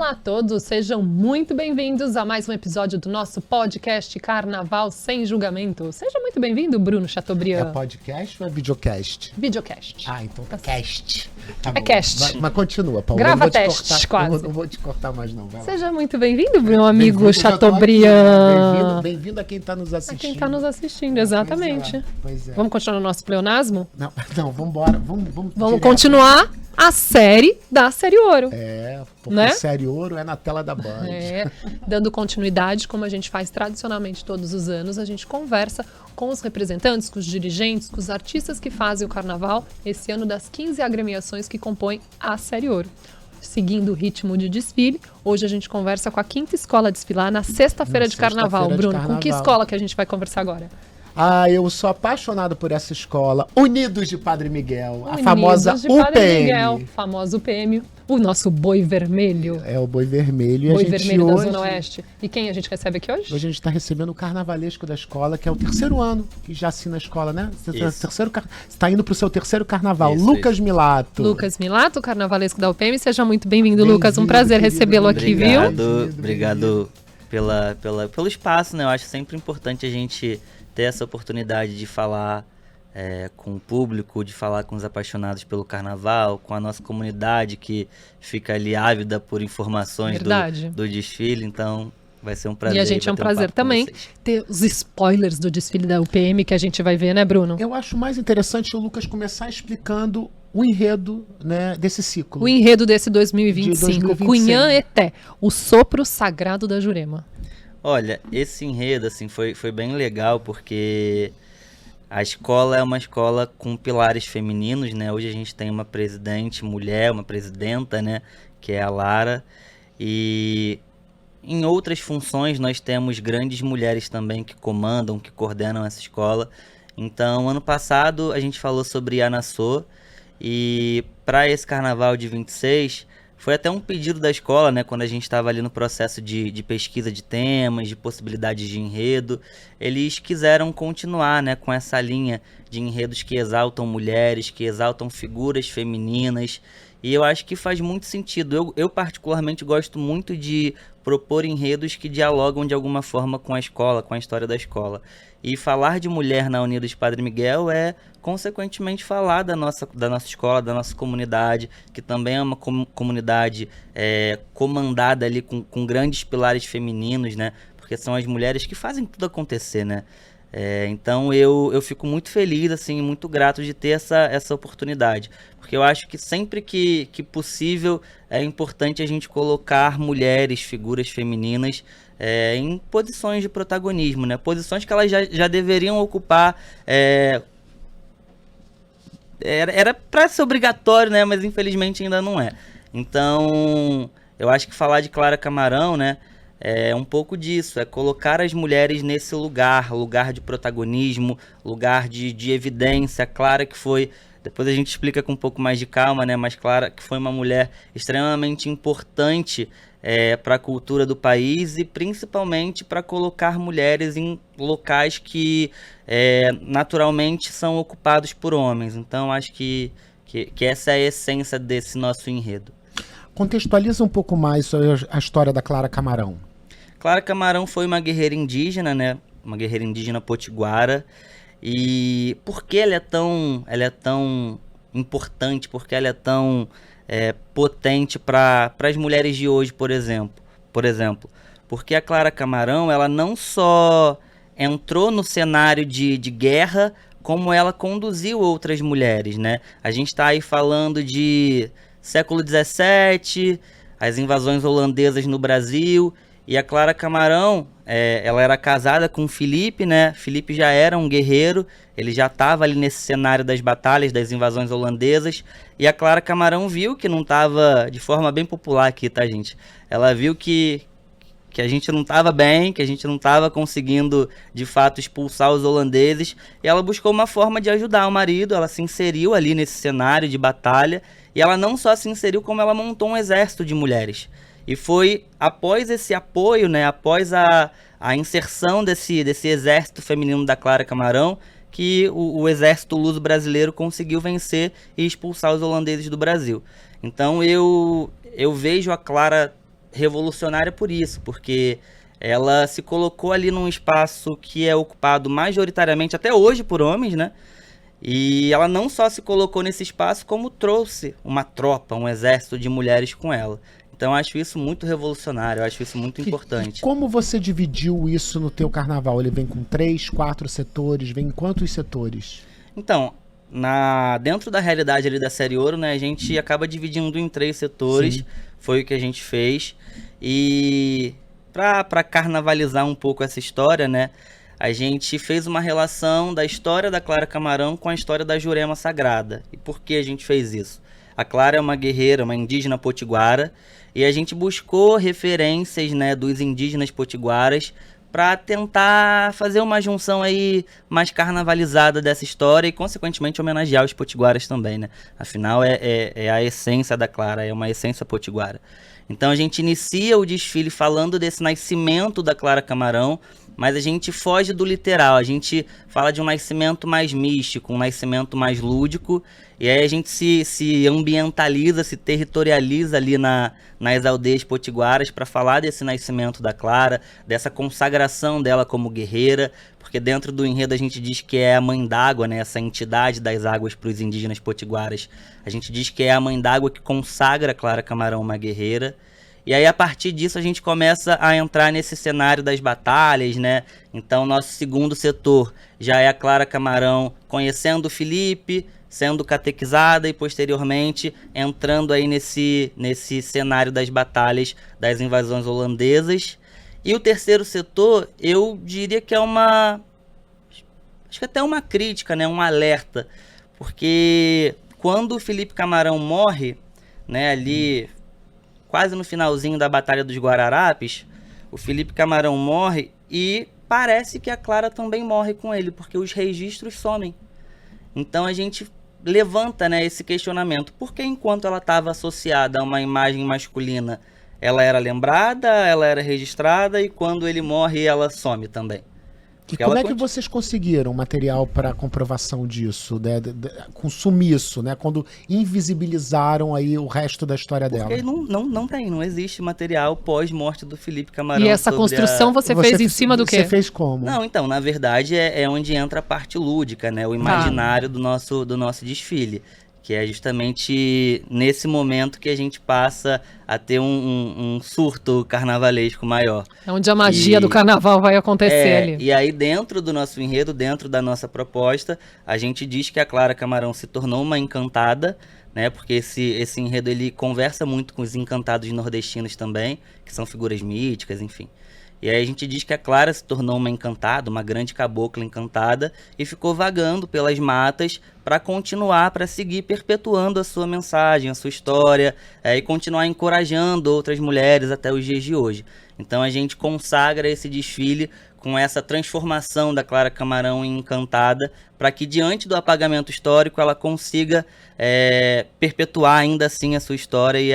Olá a todos, sejam muito bem-vindos a mais um episódio do nosso podcast Carnaval Sem Julgamento. Seja muito bem-vindo, Bruno Chateaubriand. É podcast ou é videocast? Videocast. Ah, então tá cast. Tá É bom. cast. Mas continua, Paulo. Grava Eu não vou te testes, cortar, quase. Não vou te cortar mais, não. Vai lá. Seja muito bem-vindo, meu amigo Bem-vindo, já tô aqui. Chateaubriand. Bem-vindo a quem tá nos A assistindo. quem está nos assistindo, exatamente. Pois é. Vamos continuar o nosso pleonasmo? Não, vambora. Vamos Vamos direto. continuar a série da Série Ouro. É, porque Né? Série Ouro é na tela da Band. É, dando continuidade, como a gente faz tradicionalmente todos os anos, a gente conversa com os representantes, com os dirigentes, com os artistas que fazem o carnaval, esse ano das 15 agremiações que compõem a Série Ouro. Seguindo o ritmo de desfile, hoje a gente conversa com a 5ª escola a desfilar na sexta-feira Na de carnaval. sexta-feira de Bruno, com que carnaval. escola que a gente vai conversar agora? Ah, eu sou apaixonado por essa escola. Unidos de Padre Miguel. A Unidos famosa de Padre UPM. Miguel, famosa UPM, o nosso boi vermelho. É o Boi Vermelho. E Boi a gente vermelho hoje... da Zona Oeste. E quem a gente recebe aqui hoje? Hoje a gente está recebendo o carnavalesco da escola, que é o terceiro ano que já assina a escola, né? Você está indo para o seu terceiro carnaval. Isso, Lucas Milato. Lucas Milato, carnavalesco da UPM. Seja muito bem-vindo, Bem-vindo, Lucas. Um prazer querido, recebê-lo aqui, viu? Obrigado pelo espaço, né? Eu acho sempre importante a gente ter essa oportunidade de falar com o público, de falar com os apaixonados pelo carnaval, com a nossa comunidade que fica ali ávida por informações Verdade. do desfile. Então, vai ser um prazer. E a gente é um bater prazer papo com também vocês. ter os spoilers do desfile da UPM que a gente vai ver, né, Bruno? Eu acho mais interessante o Lucas começar explicando o enredo, né, desse ciclo. O enredo desse 2025, De 2025. Cunhã Eté, o sopro sagrado da Jurema. Olha, esse enredo assim, foi bem legal porque a escola é uma escola com pilares femininos, né? Hoje a gente tem uma presidente mulher, uma presidenta, né? Que é a Lara. E em outras funções nós temos grandes mulheres também que comandam, que coordenam essa escola. Então, ano passado a gente falou sobre a Anassô. E para esse carnaval de 26... Foi até um pedido da escola, né, quando a gente estava ali no processo de pesquisa de temas, de possibilidades de enredo. Eles quiseram continuar, né, com essa linha de enredos que exaltam mulheres, que exaltam figuras femininas. E eu acho que faz muito sentido. Eu particularmente gosto muito de propor enredos que dialogam de alguma forma com a escola, com a história da escola. E falar de mulher na Unidos Padre Miguel é, consequentemente, falar da nossa escola, da nossa comunidade, que também é uma comunidade comandada ali com grandes pilares femininos, né? Porque são as mulheres que fazem tudo acontecer, né? Então eu fico muito feliz, assim, muito grato de ter essa oportunidade. Porque eu acho que sempre que possível é importante a gente colocar mulheres, figuras femininas em posições de protagonismo, né? Posições que elas já deveriam ocupar. Era para ser obrigatório, né? Mas infelizmente ainda não é. Então, eu acho que falar de Clara Camarão, né? É um pouco disso, é colocar as mulheres nesse lugar de protagonismo, lugar de evidência. Clara que foi, depois a gente explica com um pouco mais de calma, né? Mas Clara que foi uma mulher extremamente importante para a cultura do país e principalmente para colocar mulheres em locais que naturalmente são ocupados por homens. Então acho que essa é a essência desse nosso enredo. Contextualiza um pouco mais sobre a história da Clara Camarão. Clara Camarão foi uma guerreira indígena, né? Uma guerreira indígena potiguara. E por que ela é tão importante? Por que ela é tão potente para as mulheres de hoje, por exemplo? Porque a Clara Camarão, ela não só entrou no cenário de guerra, como ela conduziu outras mulheres, né? A gente está aí falando de século XVII, as invasões holandesas no Brasil, e a Clara Camarão, ela era casada com Felipe, né? Felipe já era um guerreiro, ele já estava ali nesse cenário das batalhas, das invasões holandesas, e a Clara Camarão viu que não estava, de forma bem popular aqui, tá, gente? Ela viu que a gente não estava bem, que a gente não estava conseguindo, de fato, expulsar os holandeses, e ela buscou uma forma de ajudar o marido, ela se inseriu ali nesse cenário de batalha, e ela não só se inseriu, como ela montou um exército de mulheres. E foi após esse apoio, né, após a inserção desse exército feminino da Clara Camarão, que o exército luso-brasileiro conseguiu vencer e expulsar os holandeses do Brasil. Então eu vejo a Clara revolucionária por isso, porque ela se colocou ali num espaço que é ocupado majoritariamente, até hoje, por homens, né? E ela não só se colocou nesse espaço, como trouxe uma tropa, um exército de mulheres com ela. Então eu acho isso muito revolucionário, eu acho isso muito importante. E como você dividiu isso no teu carnaval? Ele vem com 3, 4 setores? Vem em quantos setores? Então, dentro da realidade ali da Série Ouro, né, a gente acaba dividindo em 3 setores. Sim. Foi o que a gente fez. E para carnavalizar um pouco essa história, né, a gente fez uma relação da história da Clara Camarão com a história da Jurema Sagrada. E por que a gente fez isso? A Clara é uma guerreira, uma indígena potiguara, e a gente buscou referências, né, dos indígenas potiguaras para tentar fazer uma junção aí mais carnavalizada dessa história e, consequentemente, homenagear os potiguaras também, né? Afinal, é a essência da Clara, é uma essência potiguara. Então, a gente inicia o desfile falando desse nascimento da Clara Camarão, mas a gente foge do literal, a gente fala de um nascimento mais místico, um nascimento mais lúdico, e aí a gente se ambientaliza, se territorializa ali nas aldeias potiguaras para falar desse nascimento da Clara, dessa consagração dela como guerreira, porque dentro do enredo a gente diz que é a mãe d'água, né, essa entidade das águas para os indígenas potiguaras. A gente diz que é a mãe d'água que consagra a Clara Camarão uma guerreira. E aí, a partir disso, a gente começa a entrar nesse cenário das batalhas, né? Então, nosso segundo setor já é a Clara Camarão conhecendo o Felipe, sendo catequizada e, posteriormente, entrando aí nesse cenário das batalhas das invasões holandesas. E o terceiro setor, eu diria que é acho que até uma crítica, né? Um alerta. Porque quando o Felipe Camarão morre, né, ali quase no finalzinho da Batalha dos Guararapes, o Felipe Camarão morre e parece que a Clara também morre com ele, porque os registros somem. Então a gente levanta, né, esse questionamento. Por que enquanto ela estava associada a uma imagem masculina, ela era lembrada, ela era registrada, e quando ele morre, ela some também? E como é que vocês conseguiram material para comprovação disso, né, com sumiço, né, quando invisibilizaram aí o resto da história dela? Porque não existe material pós-morte do Felipe Camarão. E essa construção você fez em cima do quê? Você fez como? Não, então, na verdade é onde entra a parte lúdica, né, o imaginário do nosso desfile. Que é justamente nesse momento que a gente passa a ter um surto carnavalesco maior. É onde a magia do carnaval vai acontecer ali. E aí, dentro do nosso enredo, dentro da nossa proposta, a gente diz que a Clara Camarão se tornou uma encantada, né? Porque esse enredo ele conversa muito com os encantados nordestinos também, que são figuras míticas, enfim. E aí a gente diz que a Clara se tornou uma encantada, uma grande cabocla encantada, e ficou vagando pelas matas para continuar, para seguir perpetuando a sua mensagem, a sua história, e continuar encorajando outras mulheres até os dias de hoje. Então a gente consagra esse desfile com essa transformação da Clara Camarão em encantada, para que diante do apagamento histórico ela consiga perpetuar ainda assim a sua história e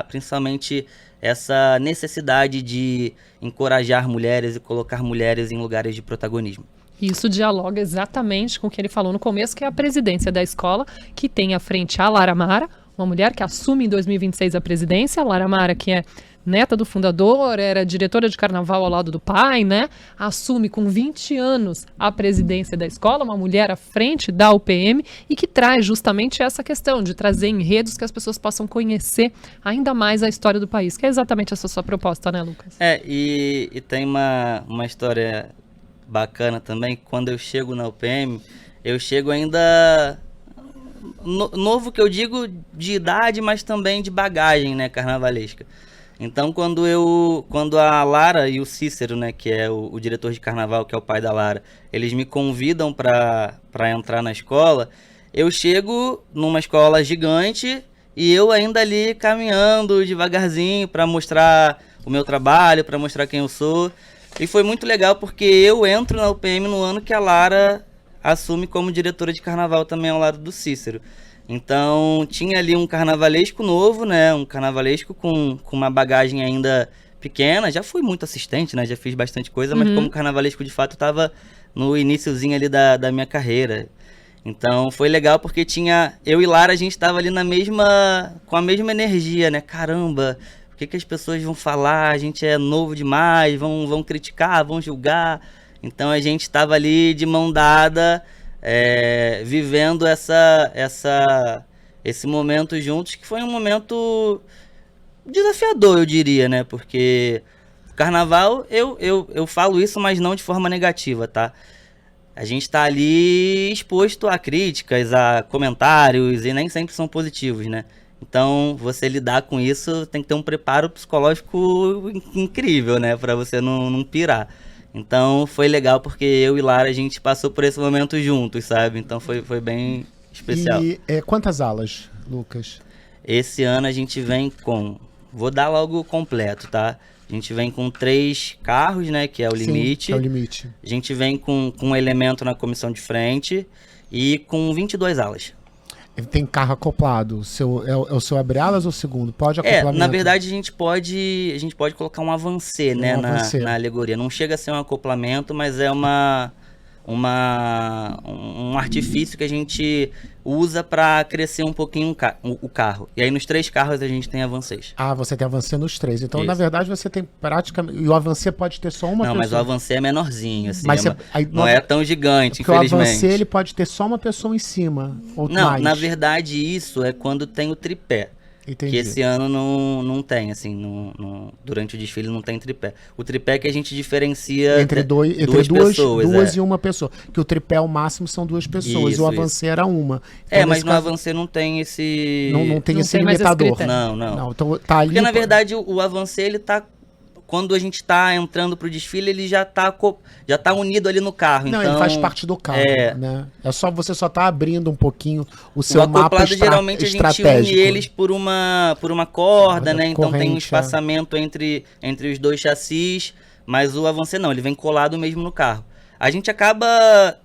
principalmente essa necessidade de encorajar mulheres e colocar mulheres em lugares de protagonismo. Isso dialoga exatamente com o que ele falou no começo, que é a presidência da escola, que tem à frente a Lara Mara, uma mulher que assume em 2026 a presidência. A Lara Mara, que é neta do fundador, era diretora de carnaval ao lado do pai, né? Assume com 20 anos a presidência da escola, uma mulher à frente da UPM, e que traz justamente essa questão de trazer enredos que as pessoas possam conhecer ainda mais a história do país, que é exatamente essa sua proposta, né, Lucas? E tem uma história bacana também. Quando eu chego na UPM, eu chego ainda novo, que eu digo de idade, mas também de bagagem, né, carnavalesca. Então, quando a Lara e o Cícero, né, que é o diretor de carnaval, que é o pai da Lara, eles me convidam para entrar na escola, eu chego numa escola gigante e eu ainda ali caminhando devagarzinho para mostrar o meu trabalho, para mostrar quem eu sou. E foi muito legal porque eu entro na UPM no ano que a Lara assume como diretora de carnaval também ao lado do Cícero. Então tinha ali um carnavalesco novo, né? Um carnavalesco com uma bagagem ainda pequena. Já fui muito assistente, né? Já fiz bastante coisa, mas como carnavalesco de fato estava no iniciozinho ali da minha carreira. Então foi legal porque tinha eu e Lara, a gente estava ali com a mesma energia, né? Caramba, porque que as pessoas vão falar? A gente é novo demais, vão criticar, vão julgar. Então a gente estava ali de mão dada, vivendo esse momento juntos, que foi um momento desafiador, eu diria, né? Porque o carnaval, eu falo isso, mas não de forma negativa, tá? A gente tá ali exposto a críticas, a comentários, e nem sempre são positivos, né? Então, você lidar com isso tem que ter um preparo psicológico incrível, né? Pra você não pirar. Então, foi legal porque eu e Lara, a gente passou por esse momento juntos, sabe? Então, foi bem especial. E quantas alas, Lucas? Esse ano a gente vem com... Vou dar logo o completo, tá? A gente vem com 3 carros, né? Que é o limite. Sim, é o limite. A gente vem com um elemento na comissão de frente e com 22 alas. Tem carro acoplado. É o seu abre-alas ou o segundo? Pode acoplamento? Na verdade a gente pode colocar um avancê, né, na alegoria. Não chega a ser um acoplamento, mas é um artifício que a gente usa para crescer um pouquinho o carro. E aí nos 3 carros a gente tem avancês. Ah, você tem avancê nos 3. Então, Isso. na verdade, você tem praticamente... E o avancê pode ter só uma pessoa? Não, mas o avancê é menorzinho, assim. Mas não é tão gigante, porque infelizmente. o avancê, ele pode ter só uma pessoa em cima, ou Não, mais. na verdade isso é quando tem o tripé. Entendi. Que esse ano não tem, assim, durante o desfile não tem tripé. O tripé que a gente diferencia entre duas pessoas. Duas e uma pessoa. Que o tripé, ao máximo, são 2 pessoas. Isso, o avancê era uma. Então, mas no avancê não tem esse... Não tem esse mais esse limitador. critério. Não. Então, tá ali... Porque, na verdade, o avancê, ele tá... Quando a gente tá entrando pro desfile, ele já tá unido ali no carro. Não, então, ele faz parte do carro, né? Você só tá abrindo um pouquinho o seu o mapa acoplado, geralmente, estratégico. a gente une eles por uma corda, né? Então tem um corrente, espaçamento entre os 2 chassis, mas o avancê não, ele vem colado mesmo no carro. A gente acaba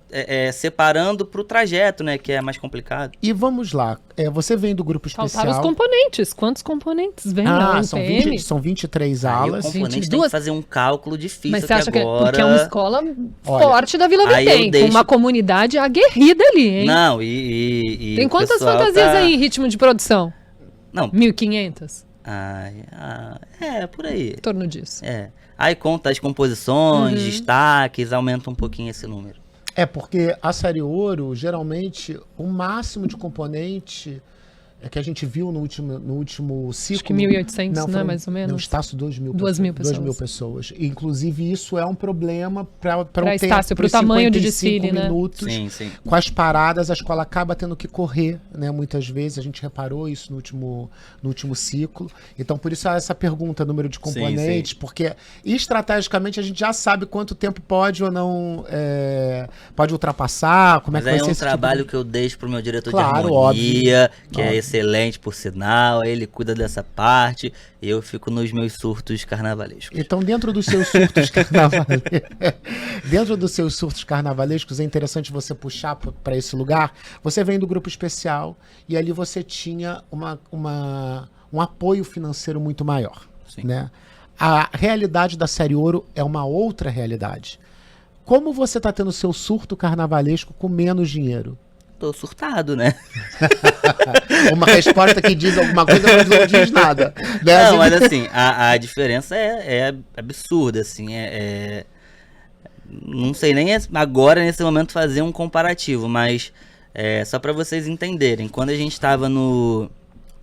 separando pro trajeto, né? Que é mais complicado. E vamos lá. Você vem do grupo especial. Faltaram os componentes. Quantos componentes vem na NPM? São 23 alas. Aí o componente 22. tem que fazer um cálculo difícil. Mas você acha que agora... porque é uma escola Olha, forte da Vila aí eu Vintém, com uma comunidade aguerrida ali, hein? Não, e Tem o quantas pessoal fantasias aí em ritmo de produção? Não. 1.500? Por aí. Em torno disso. Aí conta as composições, destaques, aumenta um pouquinho esse número. Porque a série ouro, geralmente, o máximo de componente que a gente viu no último ciclo... Acho que 1.800, né, mais ou menos? No Estácio, 2.000 pessoas. 2.000 pessoas. Inclusive, isso é um problema para Estácio, para o tamanho de desfile, né? minutos. Sim. Com as paradas, a escola acaba tendo que correr, né? Muitas vezes, a gente reparou isso no último ciclo. Então, por isso essa pergunta, número de componentes, porque estrategicamente a gente já sabe quanto tempo pode ou não pode ultrapassar, como Mas é que vai ser um esse trabalho tipo que eu deixo pro meu diretor Claro, de harmonia, óbvio. que é excelente, por sinal, ele cuida dessa parte, e eu fico nos meus surtos carnavalescos. Então, dentro dos seus surtos carnavalescos, é interessante você puxar para esse lugar. Você vem do grupo especial e ali você tinha um apoio financeiro muito maior. Sim. Né? A realidade da série ouro é uma outra realidade. Como você está tendo seu surto carnavalesco com menos dinheiro? Tô surtado, né? Uma resposta que diz alguma coisa, mas não diz nada. Né? Não, mas assim, a diferença é absurda, assim, não sei nem agora, nesse momento, fazer um comparativo, mas só para vocês entenderem, quando a gente estava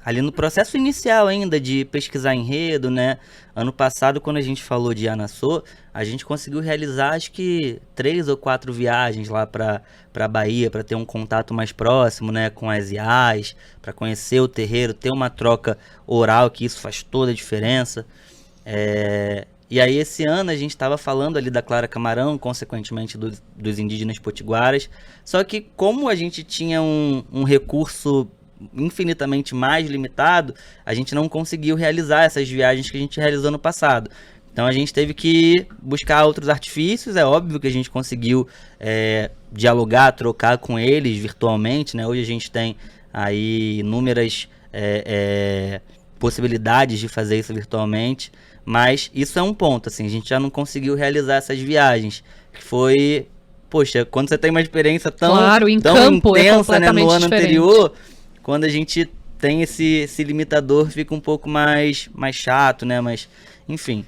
ali no processo inicial ainda de pesquisar enredo, né? Ano passado, quando a gente falou de Anassô, a gente conseguiu realizar, acho que 3 ou 4 viagens lá para Bahia, para ter um contato mais próximo, né, com as IAs, para conhecer o terreiro, ter uma troca oral, que isso faz toda a diferença. E aí, esse ano, a gente estava falando ali da Clara Camarão, consequentemente dos indígenas potiguaras, só que como a gente tinha um recurso infinitamente mais limitado, a gente não conseguiu realizar essas viagens que a gente realizou no passado. Então a gente teve que buscar outros artifícios. É óbvio que a gente conseguiu dialogar, trocar com eles virtualmente, né? Hoje a gente tem aí inúmeras possibilidades de fazer isso virtualmente, mas isso é um ponto, assim, a gente já não conseguiu realizar essas viagens, que foi, poxa, quando você tem uma experiência tão claro, em tão campo intensa, né, no ano diferente. anterior, quando a gente tem esse limitador, fica um pouco mais chato, né? Mas, enfim.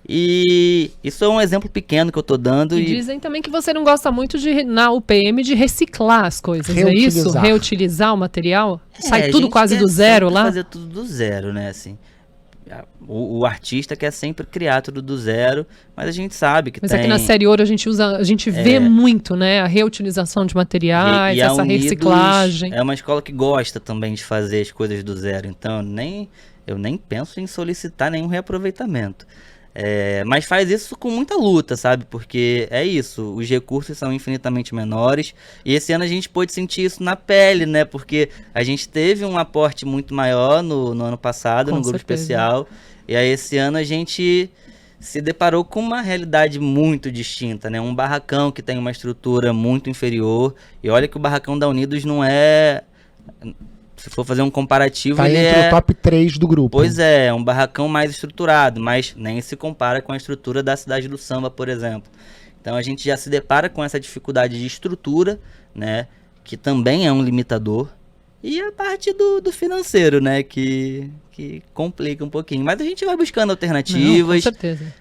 E isso é um exemplo pequeno que eu tô dando. E dizem também que você não gosta muito na UPM de reciclar as coisas, é isso? Reutilizar o material? Sai tudo quase do zero lá? Fazer tudo do zero, né? Assim, o artista quer sempre criar tudo do zero, mas a gente sabe que aqui na série Ouro a gente vê muito, né? A reutilização de materiais, essa reciclagem. É uma escola que gosta também de fazer as coisas do zero, então eu nem penso em solicitar nenhum reaproveitamento. Mas faz isso com muita luta, sabe? Porque é isso, os recursos são infinitamente menores e esse ano a gente pôde sentir isso na pele, né? Porque a gente teve um aporte muito maior no ano passado, no grupo especial, e aí esse ano a gente se deparou com uma realidade muito distinta, né? Um barracão que tem uma estrutura muito inferior, e olha que o barracão da Unidos não é... Se for fazer um comparativo, tá entre o top 3 do grupo. Pois é um barracão mais estruturado, mas nem se compara com a estrutura da Cidade do Samba, por exemplo. Então a gente já se depara com essa dificuldade de estrutura, né, que também é um limitador, e a parte do financeiro, né, que complica um pouquinho. Mas a gente vai buscando alternativas. Não, com certeza.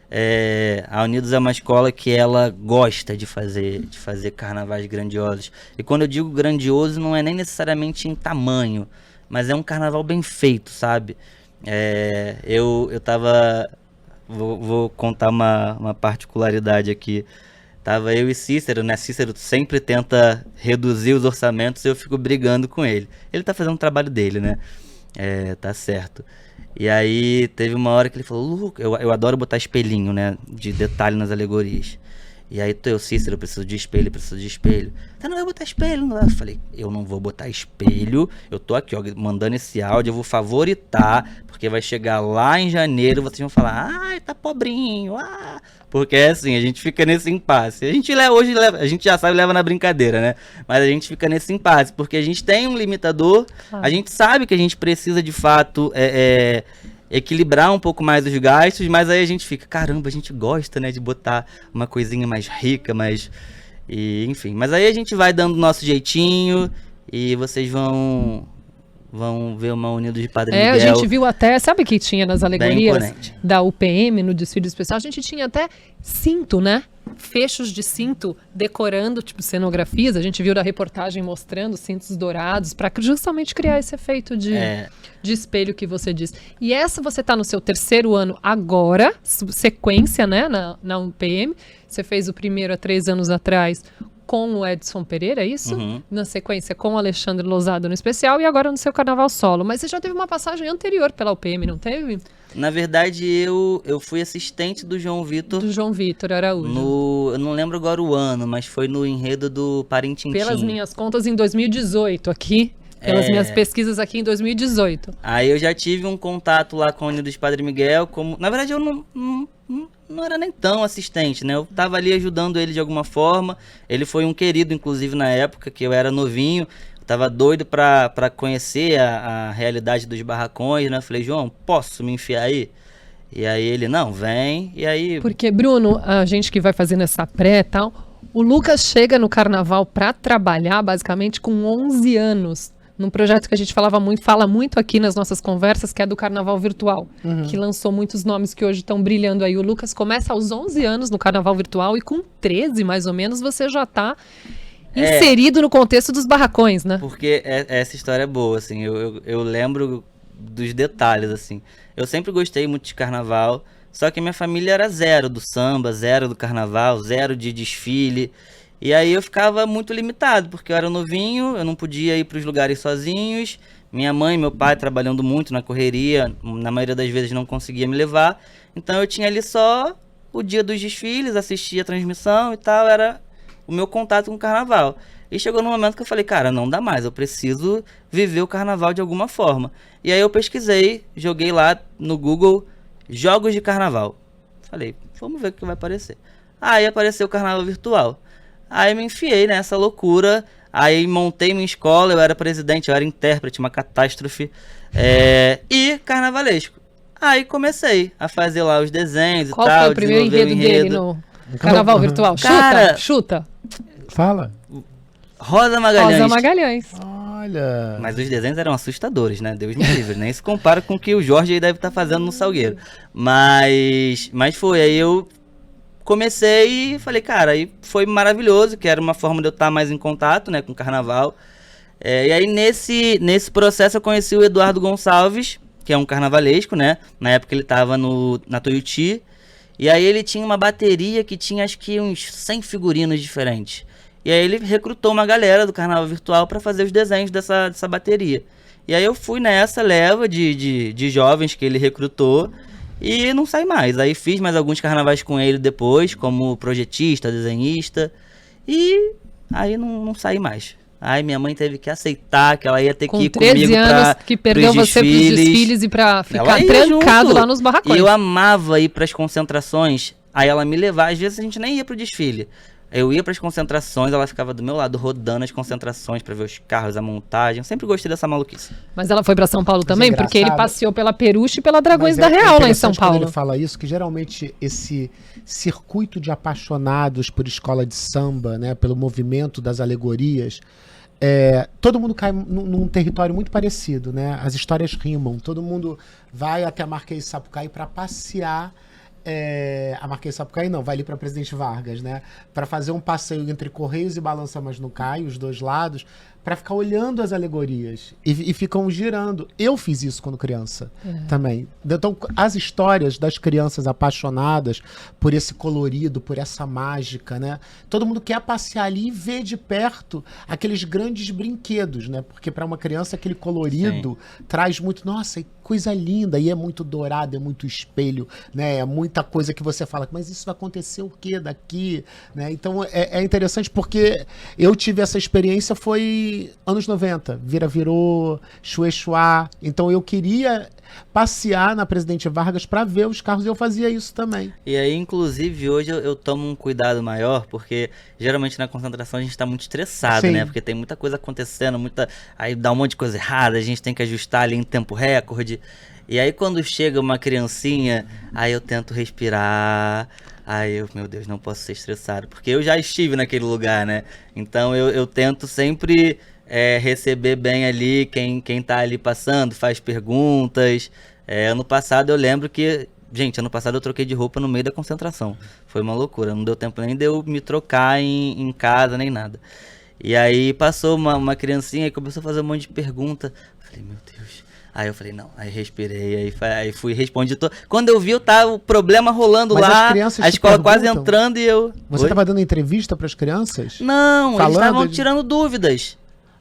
A Unidos é uma escola que ela gosta de fazer carnavais grandiosos. E quando eu digo grandioso, não é nem necessariamente em tamanho, mas é um carnaval bem feito, sabe? Eu tava... Vou contar uma particularidade aqui. Tava eu e Cícero, né? Cícero sempre tenta reduzir os orçamentos e eu fico brigando com ele. Ele tá fazendo o trabalho dele, né? Tá certo. E aí teve uma hora que ele falou, Luca, eu adoro botar espelhinho, né? De detalhe nas alegorias. E aí Cícero, eu preciso de espelho. Você não vai botar espelho? Não. Eu falei, eu não vou botar espelho. Eu tô aqui, ó, mandando esse áudio, eu vou favoritar, porque vai chegar lá em janeiro, vocês vão falar, ai, tá pobrinho, Porque assim, a gente fica nesse impasse. A gente a gente já sabe, leva na brincadeira, né? Mas a gente fica nesse impasse, porque a gente tem um limitador, a gente sabe que a gente precisa de fato equilibrar um pouco mais os gastos, mas aí a gente fica, caramba, a gente gosta, né, de botar uma coisinha mais rica, enfim. Mas aí a gente vai dando o nosso jeitinho e vocês vão ver uma Unidos de Padre Miguel. A gente viu até, sabe o que tinha nas alegorias da UPM, no desfile especial? A gente tinha até cinto, né? Fechos de cinto decorando, tipo, cenografias. A gente viu da reportagem mostrando cintos dourados para justamente criar esse efeito de espelho que você diz. E você tá no seu 3º ano agora, sequência, né, na UPM. Você fez o primeiro há 3 anos atrás com o Edson Pereira, é isso? Uhum. Na sequência com o Alexandre Losada no especial e agora no seu carnaval solo. Mas você já teve uma passagem anterior pela UPM, não teve? Na verdade, eu fui assistente do João Vitor. Do João Vitor Araújo. Eu não lembro agora o ano, mas foi no enredo do Parintintim. Pelas minhas contas, em 2018, aqui. Pelas minhas pesquisas aqui em 2018. Aí eu já tive um contato lá com o Unidos de Padre Miguel. Na verdade, eu não era nem tão assistente, né? Eu tava ali ajudando ele de alguma forma. Ele foi um querido, inclusive, na época, que eu era novinho. Eu tava doido pra conhecer a realidade dos barracões, né? Eu falei, João, posso me enfiar aí? E aí ele, não, vem. E aí... Porque, Bruno, a gente que vai fazendo essa pré e tal, o Lucas chega no carnaval pra trabalhar, basicamente, com 11 anos. Num projeto que a gente fala muito aqui nas nossas conversas, que é do Carnaval Virtual, que lançou muitos nomes que hoje estão brilhando aí. O Lucas começa aos 11 anos no Carnaval Virtual e com 13, mais ou menos, você já está inserido no contexto dos barracões, né? Porque essa história é boa, assim, eu lembro dos detalhes, assim. Eu sempre gostei muito de carnaval, só que minha família era zero do samba, zero do carnaval, zero de desfile. E aí eu ficava muito limitado, porque eu era novinho, eu não podia ir para os lugares sozinhos. Minha mãe e meu pai trabalhando muito na correria, na maioria das vezes não conseguia me levar. Então eu tinha ali só o dia dos desfiles, assistia a transmissão e tal, era o meu contato com o carnaval. E chegou num momento que eu falei, cara, não dá mais, eu preciso viver o carnaval de alguma forma. E aí eu pesquisei, joguei lá no Google, jogos de carnaval. Falei, vamos ver o que vai aparecer. Aí apareceu o carnaval virtual. Aí me enfiei nessa loucura, aí montei minha escola, eu era presidente, eu era intérprete, uma catástrofe, e carnavalesco. Aí comecei a fazer lá os desenhos e tal. Qual foi o primeiro enredo dele no carnaval virtual? Cara, chuta. Fala. Rosa Magalhães. Rosa Magalhães. Olha. Mas os desenhos eram assustadores, né? Deus me livre. Nem se compara com o que o Jorge aí deve estar fazendo no Salgueiro. Mas foi. Aí eu comecei e falei, cara, aí foi maravilhoso, que era uma forma de eu estar mais em contato, né, com o carnaval. E aí nesse processo eu conheci o Eduardo Gonçalves, que é um carnavalesco, né? Na época ele tava na Tuiuti. E aí ele tinha uma bateria que tinha acho que uns 100 figurinos diferentes. E aí ele recrutou uma galera do carnaval virtual para fazer os desenhos dessa bateria. E aí eu fui nessa leva de jovens que ele recrutou e não saí mais. Aí fiz mais alguns carnavais com ele depois, como projetista, desenhista. E aí não saí mais. Aí minha mãe teve que aceitar que ela ia ter que ir comigo 13 anos que perdeu você pros desfiles e pra ficar trancado junto. lá nos barracões. E eu amava ir pras concentrações, aí ela me levava, às vezes a gente nem ia pro desfile. Eu ia pras concentrações, ela ficava do meu lado rodando as concentrações pra ver os carros, a montagem. Eu sempre gostei dessa maluquice. Mas ela foi pra São Paulo também, engraçado. porque ele passeou pela Peruche e pela Dragões Mas da Real lá em São interessante Paulo. quando ele fala isso, que geralmente esse circuito de apaixonados por escola de samba, né, pelo movimento das alegorias, todo mundo cai num território muito parecido, né? As histórias rimam, todo mundo vai até a Marquês de Sapucaí para passear. A Marquês de Sapucaí não, vai ali para Presidente Vargas, né? Para fazer um passeio entre Correios e Balança Mas Não Cai, os dois lados, para ficar olhando as alegorias e ficam girando. Eu fiz isso quando criança também. Então, as histórias das crianças apaixonadas por esse colorido, por essa mágica, né? Todo mundo quer passear ali e ver de perto aqueles grandes brinquedos, né? Porque para uma criança aquele colorido traz muito, nossa, coisa linda, e é muito dourado, é muito espelho, né? É muita coisa que você fala, mas isso vai acontecer o quê daqui? Né? Então é interessante porque eu tive essa experiência, foi anos 90, virou, Xuexuá, então eu queria passear na Presidente Vargas para ver os carros e eu fazia isso também. E aí, inclusive, hoje eu tomo um cuidado maior, porque geralmente na concentração a gente tá muito estressado, né? Porque tem muita coisa acontecendo, aí dá um monte de coisa errada, a gente tem que ajustar ali em tempo recorde. E aí quando chega uma criancinha, aí eu tento respirar, meu Deus, não posso ser estressado, porque eu já estive naquele lugar, né? Então eu tento sempre receber bem ali quem tá ali passando, faz perguntas. Ano passado eu lembro que, gente, ano passado eu troquei de roupa no meio da concentração. Foi uma loucura, não deu tempo nem de eu me trocar em casa, nem nada. E aí passou uma criancinha e começou a fazer um monte de pergunta. Falei, meu Deus. Aí eu falei, não, aí respirei, aí fui respondi. Quando eu vi, o problema rolando. Mas lá, a escola quase entrando e eu... Você estava dando entrevista para as crianças? Não, eles estavam tirando dúvidas.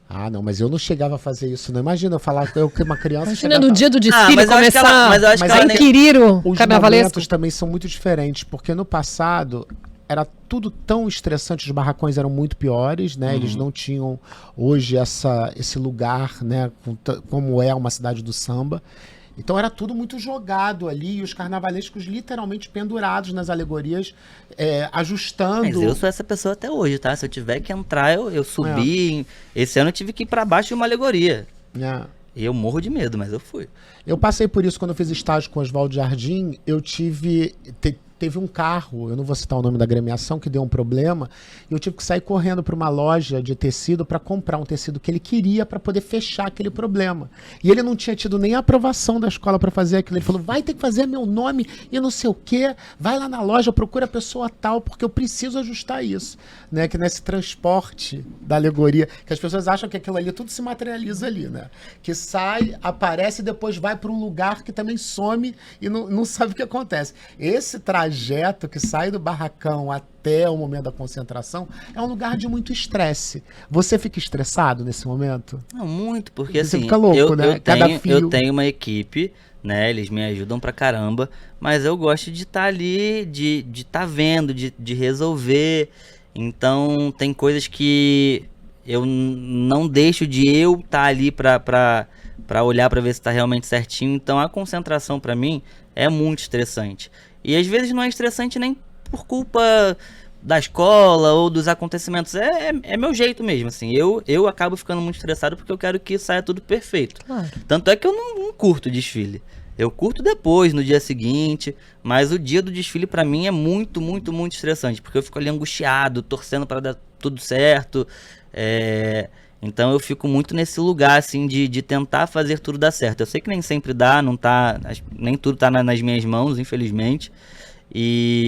Ah, não, mas eu não chegava a fazer isso, não. Imagina eu falar que uma criança... Imagina no dia do desfile começar a inquirir o os carnavalesco. Os momentos também são muito diferentes, porque no passado era tudo tão estressante, os barracões eram muito piores, né? Eles não tinham hoje esse lugar, né? Como é uma cidade do samba. Então era tudo muito jogado ali, e os carnavalescos literalmente pendurados nas alegorias, ajustando. Mas eu sou essa pessoa até hoje, tá? Se eu tiver que entrar, eu subi. Esse ano eu tive que ir pra baixo de uma alegoria. E eu morro de medo, mas eu fui. Eu passei por isso quando eu fiz estágio com Oswaldo Jardim. Eu teve um carro, eu não vou citar o nome da agremiação, que deu um problema, e eu tive que sair correndo para uma loja de tecido para comprar um tecido que ele queria para poder fechar aquele problema. E ele não tinha tido nem a aprovação da escola para fazer aquilo. Ele falou, vai ter que fazer meu nome e não sei o quê, vai lá na loja, procura a pessoa tal, porque eu preciso ajustar isso. Né? Que nesse transporte da alegoria, que as pessoas acham que aquilo ali tudo se materializa ali, né? Que sai, aparece e depois vai para um lugar que também some e não sabe o que acontece. Esse trajeto que sai do barracão até o momento da concentração é um lugar de muito estresse. Você fica estressado nesse momento? Não, muito, porque você assim, fica louco, né? eu tenho uma equipe, né? Eles me ajudam pra caramba, mas eu gosto de estar ali, de estar vendo, de resolver. Então tem coisas que eu não deixo de eu estar ali pra olhar pra ver se tá realmente certinho. Então a concentração pra mim é muito estressante. E às vezes não é estressante nem por culpa da escola ou dos acontecimentos. É meu jeito mesmo, assim. Eu acabo ficando muito estressado porque eu quero que saia tudo perfeito. Claro. Tanto é que eu não curto desfile. Eu curto depois, no dia seguinte, mas o dia do desfile pra mim é muito, muito, muito estressante, porque eu fico ali angustiado, torcendo pra dar tudo certo. Então eu fico muito nesse lugar, assim, de tentar fazer tudo dar certo. Eu sei que nem sempre dá, não tá, nem tudo tá nas minhas mãos, infelizmente.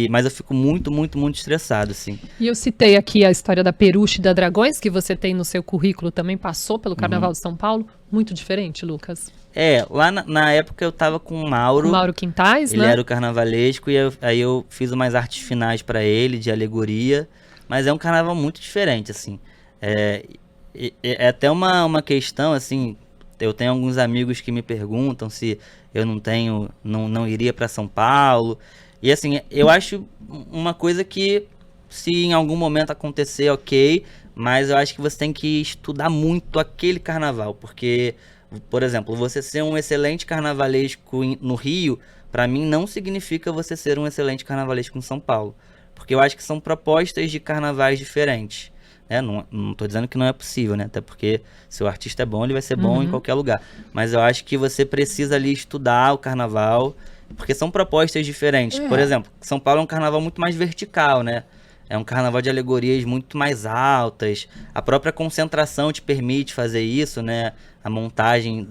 Mas eu fico muito, muito, muito estressado, assim. E eu citei aqui a história da Peruche da Dragões, que você tem no seu currículo, também passou pelo Carnaval de São Paulo. Muito diferente, Lucas. Lá na época eu tava com o Mauro. Mauro Quintais, ele era o carnavalesco, e aí eu fiz umas artes finais pra ele, de alegoria. Mas é um carnaval muito diferente, assim. É até uma questão, assim, eu tenho alguns amigos que me perguntam se eu não iria pra São Paulo. E assim, eu acho uma coisa que, se em algum momento acontecer, ok, mas eu acho que você tem que estudar muito aquele carnaval, porque, por exemplo, você ser um excelente carnavalesco no Rio, pra mim não significa você ser um excelente carnavalesco em São Paulo, porque eu acho que são propostas de carnavais diferentes. Não tô dizendo que não é possível, né? Até porque se o artista é bom, ele vai ser bom em qualquer lugar. Mas eu acho que você precisa ali estudar o carnaval, porque são propostas diferentes. Por exemplo, São Paulo é um carnaval muito mais vertical, né? É um carnaval de alegorias muito mais altas. A própria concentração te permite fazer isso, né? A montagem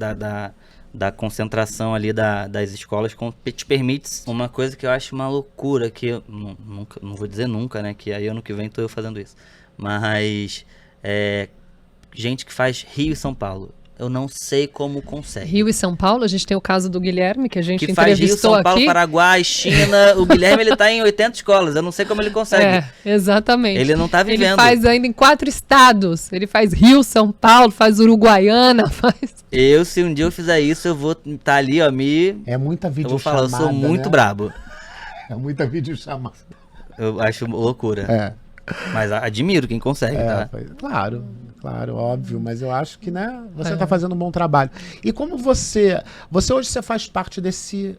da concentração ali das escolas te permite uma coisa que eu acho uma loucura, que eu não vou dizer nunca, né? Que aí ano que vem tô eu fazendo isso. Mas gente que faz Rio e São Paulo, eu não sei como consegue. Rio e São Paulo, a gente tem o caso do Guilherme, que a gente que faz Rio, São Paulo, aqui. Paraguai, China. O Guilherme, ele tá em 80 escolas, eu não sei como ele consegue. Exatamente. Ele não tá vivendo. Ele faz ainda em 4 estados. Ele faz Rio, São Paulo, faz Uruguaiana, faz... Se um dia eu fizer isso, eu vou estar ali, ó, É muita videochamada, eu vou falar, eu sou muito brabo. É muita videochamada. Eu acho loucura. Mas admiro quem consegue, tá? Claro, óbvio, mas eu acho que, né, você tá fazendo um bom trabalho. E como você hoje faz parte desse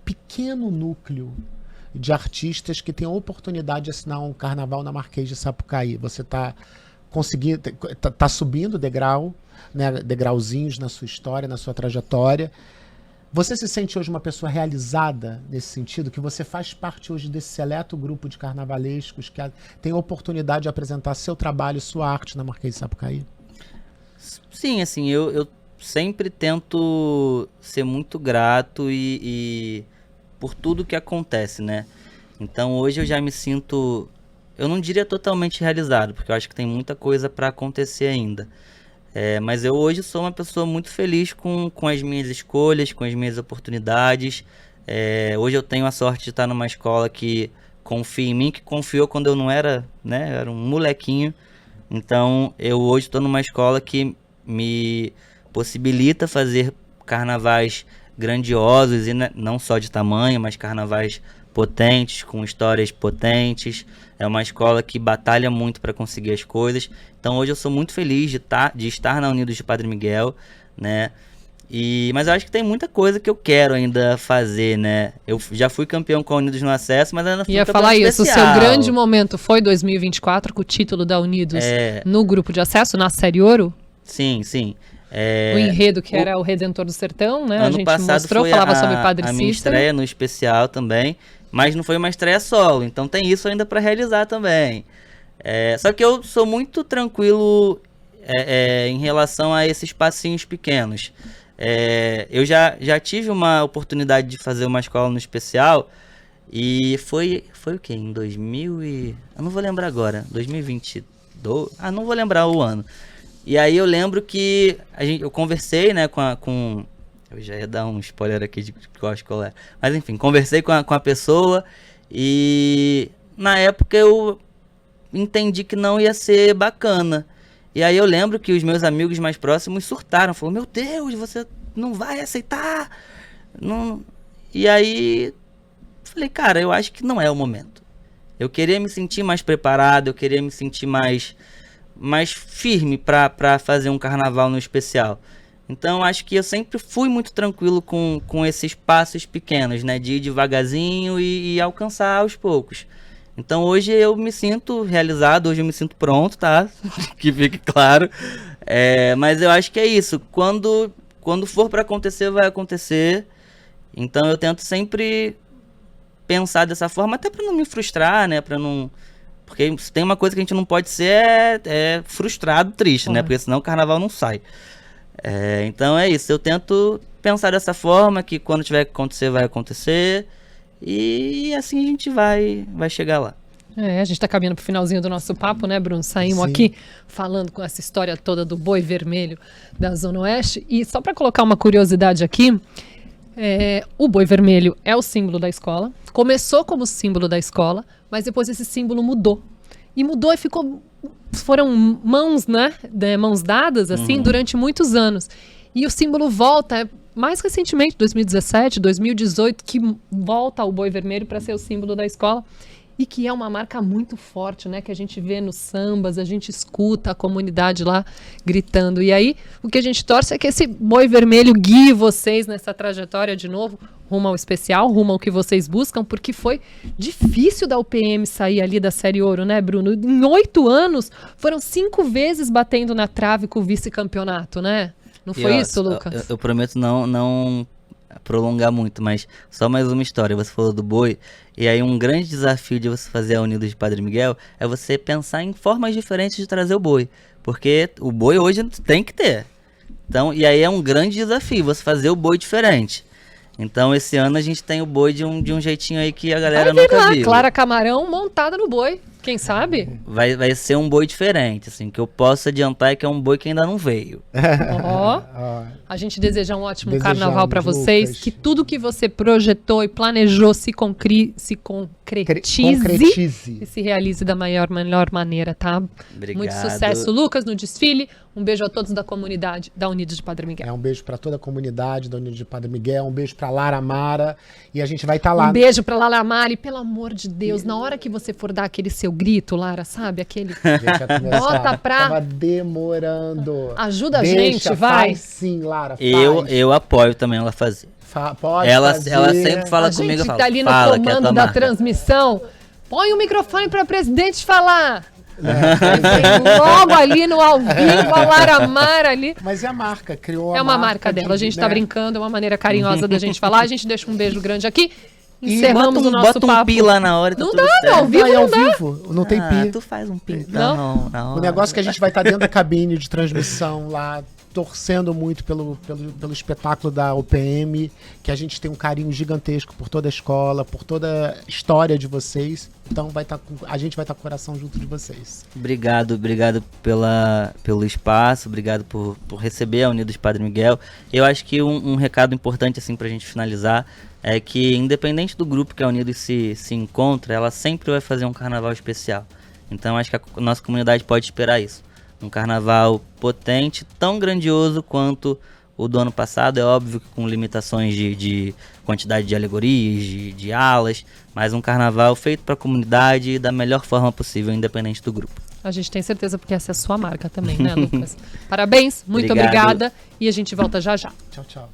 pequeno núcleo de artistas que tem a oportunidade de assinar um carnaval na Marquês de Sapucaí. Você tá conseguindo, tá subindo degrau, né, degrauzinhos na sua história, na sua trajetória. Você se sente hoje uma pessoa realizada nesse sentido, que você faz parte hoje desse seleto grupo de carnavalescos que tem a oportunidade de apresentar seu trabalho, sua arte na Marquês de Sapucaí? Sim, assim, eu sempre tento ser muito grato e por tudo que acontece, né? Então hoje eu já me sinto, eu não diria totalmente realizado, porque eu acho que tem muita coisa para acontecer ainda. Mas eu hoje sou uma pessoa muito feliz com as minhas escolhas, com as minhas oportunidades. Hoje eu tenho a sorte de estar numa escola que confia em mim, que confiou quando eu não era, né? Eu era um molequinho. Então eu hoje estou numa escola que me possibilita fazer carnavais grandiosos, e não só de tamanho, mas carnavais potentes, com histórias potentes. É uma escola que batalha muito para conseguir as coisas. Então hoje eu sou muito feliz de estar na Unidos de Padre Miguel, né? Mas eu acho que tem muita coisa que eu quero ainda fazer, né? Eu já fui campeão com a Unidos no acesso, mas ainda fui Ia falar isso, especial. O seu grande momento foi 2024 com o título da Unidos no grupo de acesso, na Série Ouro? Sim. O enredo que era o Redentor do Sertão, né? Ano a gente passado mostrou, foi falava sobre Padre Cícero. A minha estreia no especial também, mas não foi uma estreia solo, então tem isso ainda para realizar também. Só que eu sou muito tranquilo em relação a esses passinhos pequenos. Eu já tive uma oportunidade de fazer uma escola no especial, e foi o quê? Em 2000 e... eu não vou lembrar agora, 2022? Não vou lembrar o ano. E aí eu lembro que eu conversei, né, com eu já ia dar um spoiler aqui de qual escola é. Mas enfim, conversei com a pessoa, e na época eu entendi que não ia ser bacana. E aí eu lembro que os meus amigos mais próximos surtaram, falaram: meu Deus, você não vai aceitar? Não... E aí falei: cara, eu acho que não é o momento. Eu queria me sentir mais preparado, eu queria me sentir mais firme para fazer um carnaval no especial. Então acho que eu sempre fui muito tranquilo com esses passos pequenos, né? De ir devagarzinho e alcançar aos poucos. Então hoje eu me sinto realizado, hoje eu me sinto pronto, tá? Que fique claro. Mas eu acho que é isso. Quando for para acontecer, vai acontecer. Então eu tento sempre pensar dessa forma, até para não me frustrar, né? Porque se tem uma coisa que a gente não pode ser é frustrado, triste, né? Porque senão o carnaval não sai. Então é isso, eu tento pensar dessa forma, que quando tiver que acontecer, vai acontecer, e assim a gente vai chegar lá. A gente tá caminhando pro finalzinho do nosso papo, né, Bruno? Saímos aqui falando com essa história toda do boi vermelho da Zona Oeste. E só para colocar uma curiosidade aqui, o boi vermelho é o símbolo da escola. Começou como símbolo da escola, mas depois esse símbolo mudou. E mudou e foram mãos, né? Mãos dadas, assim, durante muitos anos. E o símbolo volta, mais recentemente, 2017, 2018, que volta o boi vermelho para ser o símbolo da escola. E que é uma marca muito forte, né? Que a gente vê nos sambas, a gente escuta a comunidade lá gritando. E aí, o que a gente torce é que esse boi vermelho guie vocês nessa trajetória de novo, rumo ao especial, rumo ao que vocês buscam, porque foi difícil da UPM sair ali da Série Ouro, né, Bruno? Em 8 anos, foram 5 vezes batendo na trave com o vice-campeonato, né? Não foi isso, Lucas? Eu prometo não prolongar muito, mas só mais uma história. Você falou do boi, e aí um grande desafio de você fazer a Unidos de Padre Miguel é você pensar em formas diferentes de trazer o boi, porque o boi hoje tem que ter. Então, e aí é um grande desafio você fazer o boi diferente. Então esse ano a gente tem o boi de um jeitinho aí que a galera nunca viu. Clara Camarão montada no boi, quem sabe? Vai ser um boi diferente, assim, que eu posso adiantar que é um boi que ainda não veio. A gente deseja um ótimo carnaval para vocês, Lucas. Que tudo que você projetou e planejou se concretize e se realize da melhor maneira, tá? Obrigado. Muito sucesso, Lucas, no desfile. Um beijo a todos da comunidade da Unidos de Padre Miguel. Um beijo para toda a comunidade da Unidos de Padre Miguel, um beijo para Lara Mara, e a gente vai estar lá. Um beijo para Lara Mara, e pelo amor de Deus, na hora que você for dar aquele seu grito, Lara, sabe? Aquele... Bota pra... Tava demorando. Ajuda a gente, vai. Faz sim, Lara, faz. Eu apoio também ela fazer. Ela sempre fala comigo. A gente que tá ali no comando da transmissão, põe o microfone para presidente falar. Logo ali no ao vivo, a Lara Mara ali. Mas é a marca, criou uma marca dela. A gente tá brincando, é uma maneira carinhosa da gente falar. A gente deixa um beijo grande aqui. Encerramos o nosso papo. Bota um pi lá na hora. Não dá, não. Ao vivo não dá. Não tem pi. Tu faz um pi. Não. O negócio é que a gente vai estar dentro da cabine de transmissão lá, torcendo muito pelo espetáculo da UPM, que a gente tem um carinho gigantesco por toda a escola, por toda a história de vocês. Então a gente vai estar com o coração junto de vocês. Obrigado pelo espaço, obrigado por receber a Unidos Padre Miguel. Eu acho que um recado importante assim pra gente finalizar é que, independente do grupo que a Unidos se encontra, ela sempre vai fazer um carnaval especial. Então acho que a nossa comunidade pode esperar isso. Um carnaval potente, tão grandioso quanto o do ano passado, é óbvio que com limitações de quantidade de alegorias, de alas, mas um carnaval feito para a comunidade da melhor forma possível, independente do grupo. A gente tem certeza, porque essa é a sua marca também, né, Lucas? Parabéns, muito obrigada, e a gente volta já já. Tchau, tchau.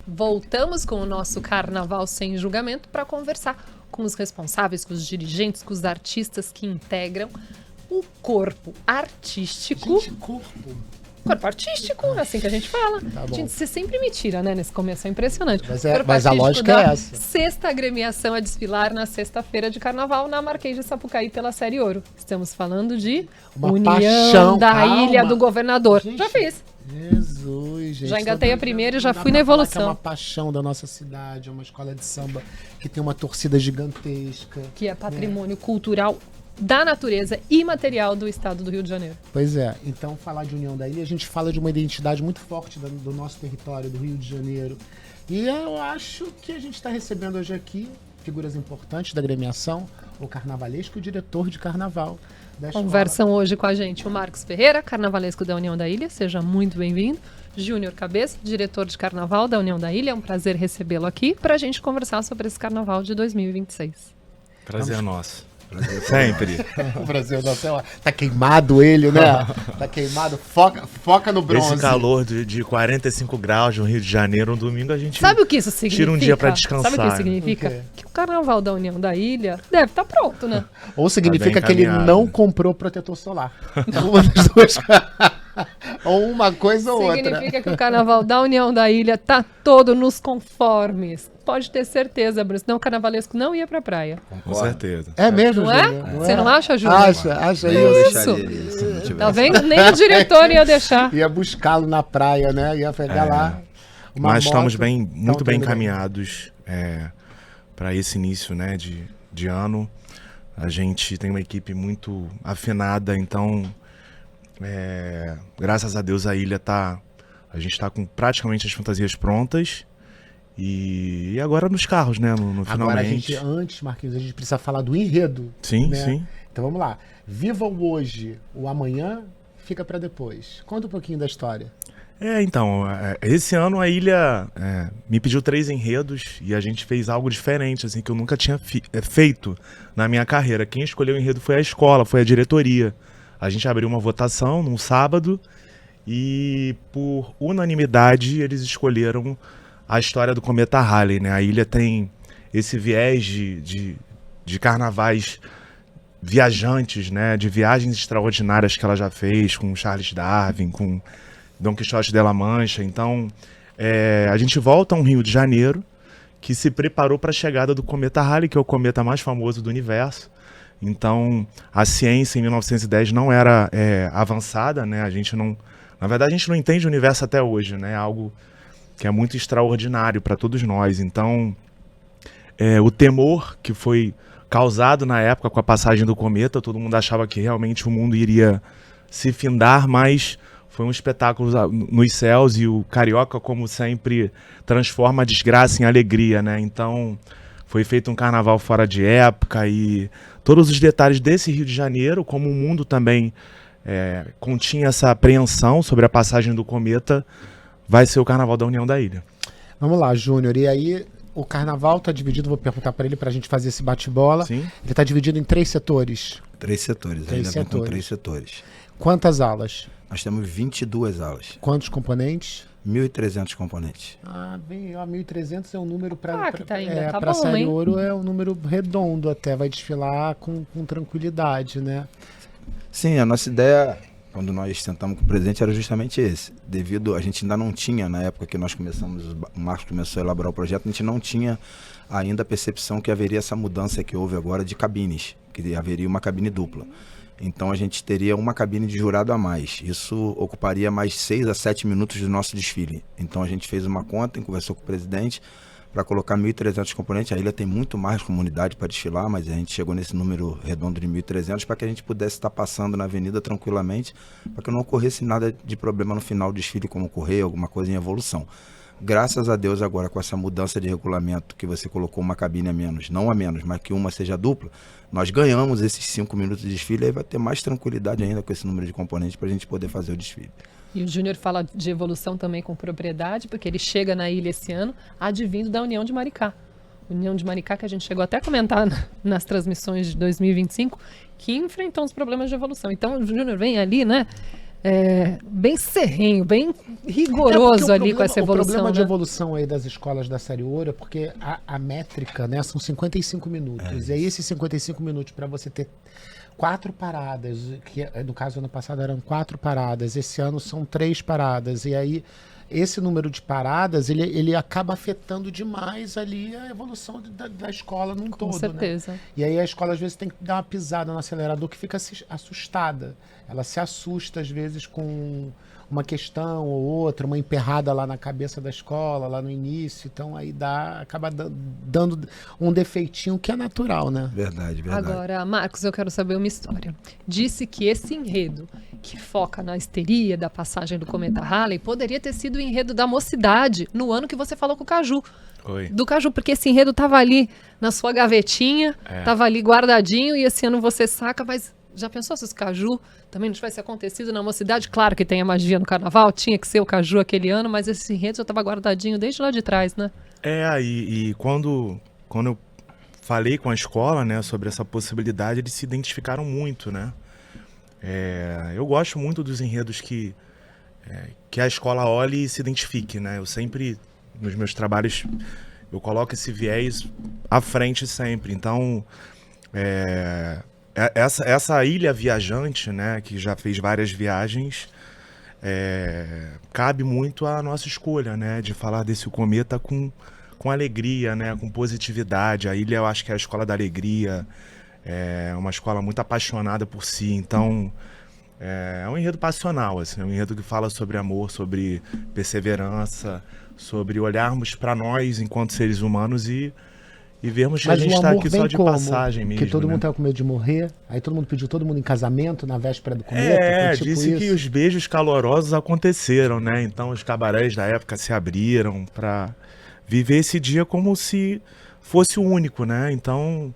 Voltamos com o nosso Carnaval Sem Julgamento para conversar com os responsáveis, com os dirigentes, com os artistas que integram o corpo artístico. Corpo artístico, é assim que a gente fala. Tá bom. Gente, você sempre me tira, né? Nesse começo, é impressionante. Mas a lógica é essa. Sexta agremiação a desfilar na sexta-feira de carnaval na Marquês de Sapucaí pela Série Ouro. Estamos falando de União da Ilha do Governador. Gente, já fiz. Jesus, gente. Já engatei a primeira e já fui na evolução. É uma paixão da nossa cidade, é uma escola de samba que tem uma torcida gigantesca. Que é patrimônio cultural da natureza e material do estado do Rio de Janeiro. Pois é, então falar de União da Ilha, a gente fala de uma identidade muito forte do nosso território, do Rio de Janeiro. E eu acho que a gente está recebendo hoje aqui figuras importantes da agremiação, o carnavalesco e o diretor de carnaval da escola. Conversam hoje com a gente o Marcos Ferreira, carnavalesco da União da Ilha, seja muito bem-vindo. Júnior Cabeça, diretor de carnaval da União da Ilha, é um prazer recebê-lo aqui para a gente conversar sobre esse carnaval de 2026. Prazer nosso. Sempre. O Brasil não, sei lá, tá queimado ele, né? Tá queimado. Foca no bronze. Esse calor de 45 graus no Rio de Janeiro, um domingo a gente Sabe o que isso significa? tira um dia pra descansar. Sabe o que isso significa? O quê? Que o Carnaval da União da Ilha deve estar pronto, né? Ou significa Tá que bem ele encaminhado. não comprou protetor solar. Uma das duas. Ou uma coisa ou outra. Significa que o Carnaval da União da Ilha tá todo nos conformes. Pode ter certeza, Bruno. Senão o carnavalesco não ia pra praia. Com certeza. É mesmo, Não é? Júnior? Você não acha, Júnior? Acha Eu isso. deixaria ele, se não tivesse. Tá vendo? Nem o diretor ia deixar. Ia buscá-lo na praia, né? Ia pegar lá. Uma Nós estamos moto. bem, Então, muito bem tudo encaminhados para esse início, né, de ano. A gente tem uma equipe muito afinada, então, graças a Deus, a ilha a gente está com praticamente as fantasias prontas. E agora nos carros, né, no Agora a finalmente. gente, antes, Marquinhos, a gente precisa falar do enredo. Sim, né? sim. Então vamos lá. Viva o hoje, o amanhã fica pra depois. Conta um pouquinho da história. Então, esse ano a ilha me pediu 3 enredos e a gente fez algo diferente, assim, que eu nunca tinha feito na minha carreira. Quem escolheu o enredo foi a escola, foi a diretoria. A gente abriu uma votação num sábado e, por unanimidade, eles escolheram a história do Cometa Halley, né? A ilha tem esse viés de carnavais viajantes, né? De viagens extraordinárias que ela já fez com Charles Darwin, com Dom Quixote de La Mancha. Então, a gente volta a um Rio de Janeiro que se preparou para a chegada do Cometa Halley, que é o cometa mais famoso do universo. Então, a ciência em 1910 não era avançada, né? Na verdade, a gente não entende o universo até hoje, né? Algo que é muito extraordinário para todos nós. Então, o temor que foi causado na época com a passagem do cometa, todo mundo achava que realmente o mundo iria se findar, mas foi um espetáculo nos céus e o carioca, como sempre, transforma a desgraça em alegria, né? Então, foi feito um carnaval fora de época e todos os detalhes desse Rio de Janeiro, como o mundo também continha essa apreensão sobre a passagem do cometa, vai ser o Carnaval da União da Ilha. Vamos lá, Júnior. E aí, o carnaval tá dividido, vou perguntar para ele pra gente fazer esse bate-bola. Sim. Ele tá dividido em 3 setores. 3 setores, Três ainda vem com setores. 3 setores. Quantas alas? Nós temos 22 aulas, Quantos componentes? 1.300 componentes. Bem, 1.300 é um número para Que tá ainda. Tá pra bom, série hein? ouro é um número redondo até, vai desfilar com tranquilidade, né? Sim, a nossa ideia, quando nós sentamos com o presidente, era justamente esse. Devido, a gente ainda não tinha, na época que nós começamos, o Marcos começou a elaborar o projeto, a gente não tinha ainda a percepção que haveria essa mudança que houve agora de cabines, que haveria uma cabine dupla. Então a gente teria uma cabine de jurado a mais. Isso ocuparia mais 6 a 7 minutos do nosso desfile. Então a gente fez uma conta e conversou com o presidente para colocar 1.300 componentes. A ilha tem muito mais comunidade para desfilar, mas a gente chegou nesse número redondo de 1.300 para que a gente pudesse estar passando na avenida tranquilamente, para que não ocorresse nada de problema no final do desfile, como ocorrer alguma coisa em evolução. Graças a Deus agora com essa mudança de regulamento, que você colocou uma cabine a menos, não a menos, mas que uma seja dupla, nós ganhamos esses 5 minutos de desfile e aí vai ter mais tranquilidade ainda com esse número de componentes para a gente poder fazer o desfile. E o Júnior fala de evolução também com propriedade, porque ele chega na ilha esse ano advindo da União de Maricá. União de Maricá, que a gente chegou até a comentar nas transmissões de 2025, que enfrentou uns problemas de evolução. Então o Júnior vem ali, né? Bem serrenho, bem rigoroso ali com essa evolução. O problema de né? evolução aí das escolas da série ouro é porque a métrica, né, são 55 minutos. E aí esses 55 minutos para você ter 4 paradas, que no caso ano passado eram 4 paradas, esse ano são 3 paradas. E aí esse número de paradas, ele acaba afetando demais ali a evolução da escola num todo. Com certeza. Né? E aí a escola às vezes tem que dar uma pisada no acelerador que fica assustada. Ela se assusta às vezes com uma questão ou outra, uma emperrada lá na cabeça da escola, lá no início. Então aí acaba dando um defeitinho que é natural, né? Verdade, verdade. Agora, Marcos, eu quero saber uma história. Disse que esse enredo, que foca na histeria da passagem do cometa Halley, poderia ter sido o enredo da mocidade no ano que você falou com o Caju. Oi. Do Caju, porque esse enredo tava ali na sua gavetinha, tava ali guardadinho, e esse ano você saca, mas já pensou se esse Caju também não tivesse acontecido na mocidade? Claro que tem a magia no carnaval, tinha que ser o Caju aquele ano, mas esse enredo já tava guardadinho desde lá de trás, né? E quando eu falei com a escola, né, sobre essa possibilidade, eles se identificaram muito, né? Eu gosto muito dos enredos que a escola olhe e se identifique, né? Eu sempre, nos meus trabalhos, eu coloco esse viés à frente sempre. Então, essa ilha viajante, né, que já fez várias viagens, cabe muito à nossa escolha, né, de falar desse cometa com alegria, né, com positividade. A ilha, eu acho que é a escola da alegria, é uma escola muito apaixonada por si, então é um enredo passional, assim, é um enredo que fala sobre amor, sobre perseverança, sobre olharmos para nós enquanto seres humanos e vermos que a gente está aqui só de passagem mesmo. Que todo mundo tava com medo de morrer, aí todo mundo pediu todo mundo em casamento na véspera do cometa. Tipo disse isso. que os beijos calorosos aconteceram, né? Então os cabarés da época se abriram para viver esse dia como se fosse o único, né? Então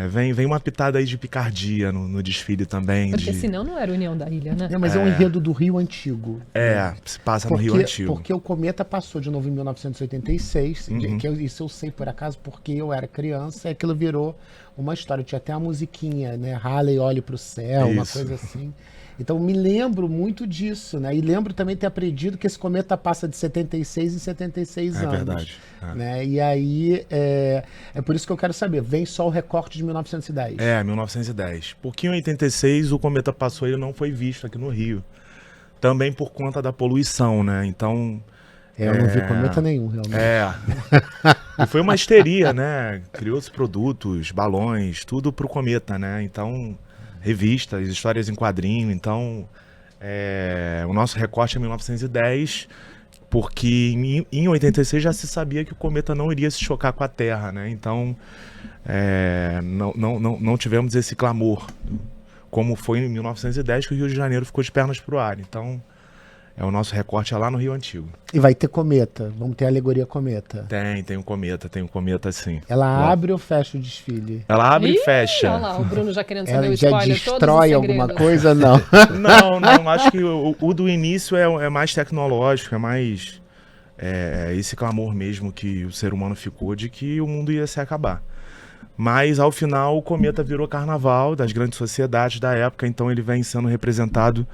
vem uma pitada aí de picardia no desfile também. Porque senão não era a União da Ilha, né? Mas é um enredo do Rio Antigo. Se passa no Rio Antigo. Porque o cometa passou de novo em 1986, isso eu sei por acaso, porque eu era criança, e aquilo virou uma história. Tinha até a musiquinha, né? Halley, olhe pro céu, uma coisa assim. Então me lembro muito disso, né? E lembro também ter aprendido que esse cometa passa de 76 em 76 anos. É verdade. Né? E aí, é por isso que eu quero saber, vem só o recorte de 1910. 1910. Porque em 86 o cometa passou e ele não foi visto aqui no Rio. Também por conta da poluição, né? Então... eu não vi cometa nenhum, realmente. E foi uma histeria, né? Criou-se produtos, balões, tudo pro cometa, né? Então... revistas, histórias em quadrinho, então o nosso recorte é 1910, porque em 86 já se sabia que o cometa não iria se chocar com a Terra, né? Então não tivemos esse clamor, como foi em 1910 que o Rio de Janeiro ficou de pernas pro ar. Então o nosso recorte é lá no Rio Antigo. E vai ter cometa, vamos ter a alegoria cometa. Tem um cometa sim. Ela abre ou fecha o desfile? Ela abre e fecha. Olha lá, o Bruno já querendo saber Ela o já spoiler, destrói alguma coisa? Não. Não, acho que o do início é mais tecnológico, é mais esse clamor mesmo que o ser humano ficou de que o mundo ia se acabar. Mas ao final o cometa virou carnaval das grandes sociedades da época, então ele vem sendo representado.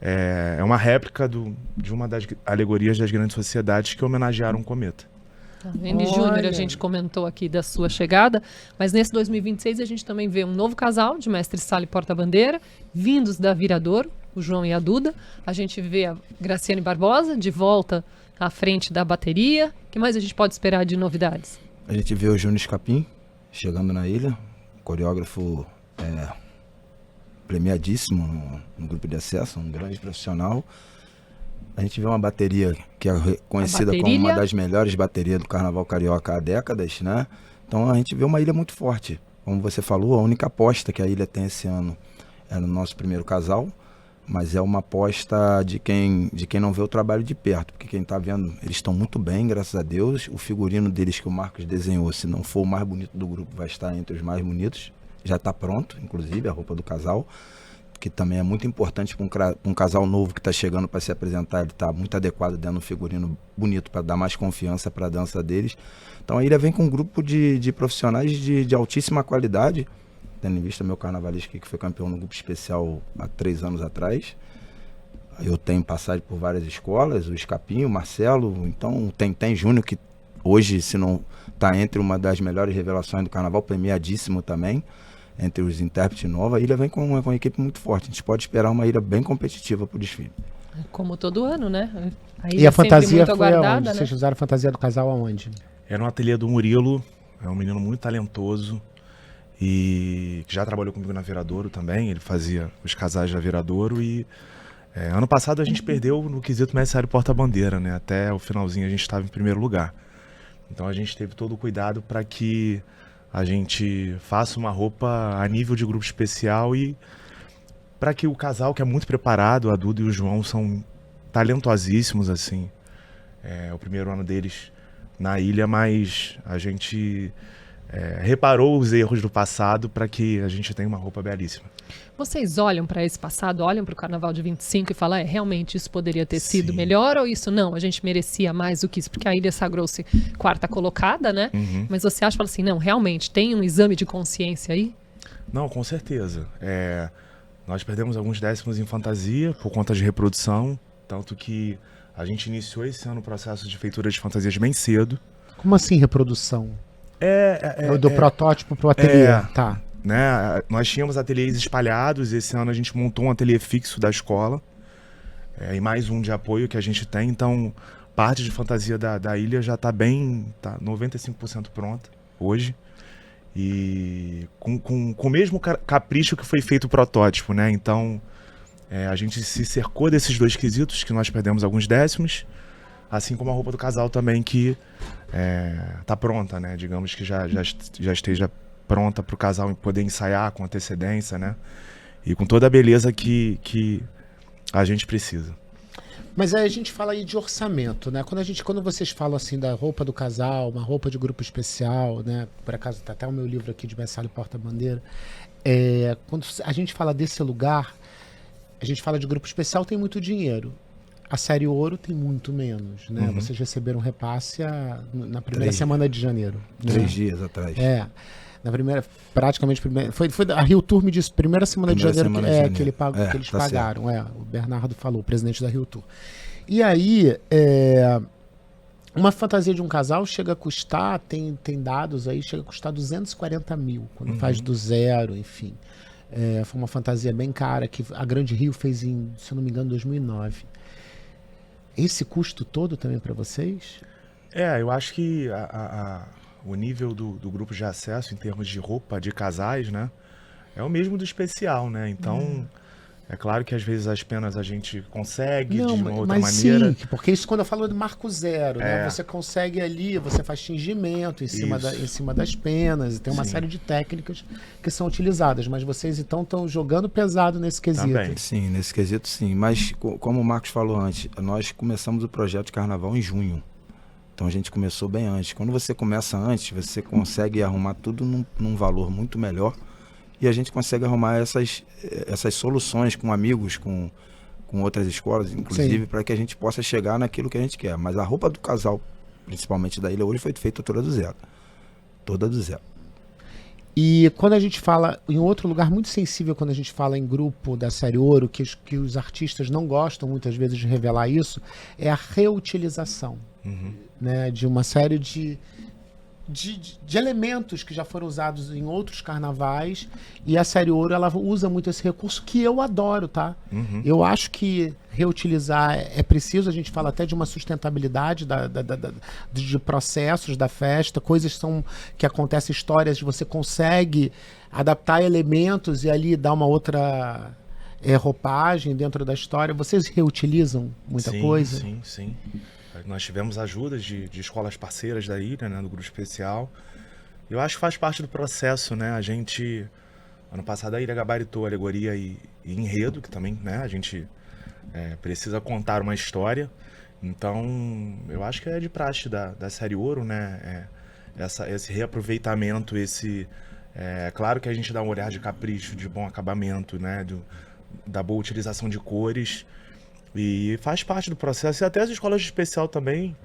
É uma réplica de uma das alegorias das grandes sociedades que homenagearam o cometa. Andy Júnior, a gente comentou aqui da sua chegada, mas nesse 2026 a gente também vê um novo casal de Mestre Sala e Porta-Bandeira, vindos da Viradouro, o João e a Duda. A gente vê a Graciane Barbosa de volta à frente da bateria. O que mais a gente pode esperar de novidades? A gente vê o Júnior Escapim chegando na ilha, coreógrafo premiadíssimo no grupo de acesso, um grande profissional. A gente vê uma bateria que é conhecida como uma das melhores baterias do Carnaval Carioca há décadas, né? Então a gente vê uma ilha muito forte. Como você falou, a única aposta que a ilha tem esse ano é no nosso primeiro casal, mas é uma aposta de quem não vê o trabalho de perto, porque quem está vendo, eles estão muito bem, graças a Deus. O figurino deles que o Marcos desenhou, se não for o mais bonito do grupo, vai estar entre os mais bonitos. Já está pronto, inclusive, a roupa do casal, que também é muito importante para um casal novo que está chegando para se apresentar. Ele está muito adequado dentro do figurino bonito para dar mais confiança para a dança deles. Então a ilha vem com um grupo de profissionais de altíssima qualidade, tendo em vista meu carnavalesco que foi campeão no grupo especial há 3 anos atrás. Eu tenho passagem por várias escolas, o Escapinho, o Marcelo, então tem Júnior que hoje, se não está entre uma das melhores revelações do carnaval, premiadíssimo também, entre os intérpretes novos. A ilha vem com uma equipe muito forte. A gente pode esperar uma ilha bem competitiva para o desfile. Como todo ano, né? E a fantasia foi aguardada, aonde? né? Vocês usaram a fantasia do casal aonde? É no ateliê do Murilo, é um menino muito talentoso e que já trabalhou comigo na Viradouro também. Ele fazia os casais da Viradouro e ano passado a gente perdeu no quesito Mestre Sala e Porta-Bandeira, né? Até o finalzinho a gente estava em primeiro lugar. Então a gente teve todo o cuidado para que a gente faça uma roupa a nível de grupo especial e para que o casal, que é muito preparado, a Duda e o João, são talentosíssimos, assim. É o primeiro ano deles na ilha, mas a gente reparou os erros do passado para que a gente tenha uma roupa belíssima. Vocês olham para esse passado, olham para o Carnaval de 25 e falam, realmente isso poderia ter sido Sim. melhor ou isso não? A gente merecia mais do que isso, porque a ilha sagrou-se quarta colocada, né? Mas você acha, fala assim, não, realmente tem um exame de consciência aí? Não, com certeza. Nós perdemos alguns décimos em fantasia por conta de reprodução, tanto que a gente iniciou esse ano o processo de feitura de fantasias bem cedo. Como assim reprodução? Do protótipo pro ateliê, tá. Né? Nós tínhamos ateliês espalhados, esse ano a gente montou um ateliê fixo da escola, e mais um de apoio que a gente tem, então parte de fantasia da ilha já está bem, tá 95% pronta hoje, e com o mesmo capricho que foi feito o protótipo, né? Então a gente se cercou desses dois quesitos, que nós perdemos alguns décimos, assim como a roupa do casal também, que tá pronta, né? Digamos que já esteja pronta para o casal poder ensaiar com antecedência, né? E com toda a beleza que a gente precisa. Mas aí a gente fala aí de orçamento, né? Quando vocês falam assim da roupa do casal, uma roupa de grupo especial, né? Por acaso tá até o meu livro aqui de Messalho Porta-Bandeira. Quando a gente fala desse lugar, a gente fala de grupo especial, tem muito dinheiro. A série Ouro tem muito menos, né? Vocês receberam repasse na primeira semana de janeiro. 3 dias atrás. Na primeira, praticamente primeira. Foi a Rio Tour me disse, primeira semana de janeiro que eles tá pagaram. O Bernardo falou, o presidente da Rio Tour. E aí, uma fantasia de um casal chega a custar, tem dados aí, chega a custar 240 mil, quando faz do zero, enfim. Foi uma fantasia bem cara, que a Grande Rio fez se eu não me engano, 2009. Esse custo todo também para vocês? Eu acho que o nível do grupo de acesso em termos de roupa de casais, né, é o mesmo do especial, né? Então, é claro que às vezes as penas a gente consegue de uma outra maneira. Sim, porque isso quando eu falo de marco zero, né? Você consegue ali, você faz tingimento em cima das penas, e tem uma série de técnicas que são utilizadas, mas vocês então estão jogando pesado nesse quesito. Também. Sim, nesse quesito sim, mas como o Marcos falou antes, nós começamos o projeto de carnaval em junho. Então a gente começou bem antes. Quando você começa antes, você consegue arrumar tudo num valor muito melhor, e a gente consegue arrumar essas soluções com amigos, com outras escolas, inclusive, para que a gente possa chegar naquilo que a gente quer. Mas a roupa do casal, principalmente da ilha, hoje foi feita toda do zero. Toda do zero. E quando a gente fala, em outro lugar muito sensível, quando a gente fala em grupo da série Ouro, que os artistas não gostam muitas vezes de revelar isso, é a reutilização, né, de uma série de elementos que já foram usados em outros carnavais, e a série Ouro ela usa muito esse recurso, que eu adoro, tá? Eu acho que reutilizar é preciso, a gente fala até de uma sustentabilidade de processos da festa, coisas que acontecem, histórias, você consegue adaptar elementos e ali dar uma outra roupagem dentro da história. Vocês reutilizam muita coisa? Sim. Nós tivemos ajudas de escolas parceiras da ilha, né, do grupo especial. Eu acho que faz parte do processo, né? A gente, ano passado, a ilha gabaritou alegoria e enredo, que também, né, a gente precisa contar uma história. Então, eu acho que é de praxe da série Ouro, né? Esse reaproveitamento, claro que a gente dá um olhar de capricho, de bom acabamento, né? Da boa utilização de cores. E faz parte do processo, e até as escolas de especial também,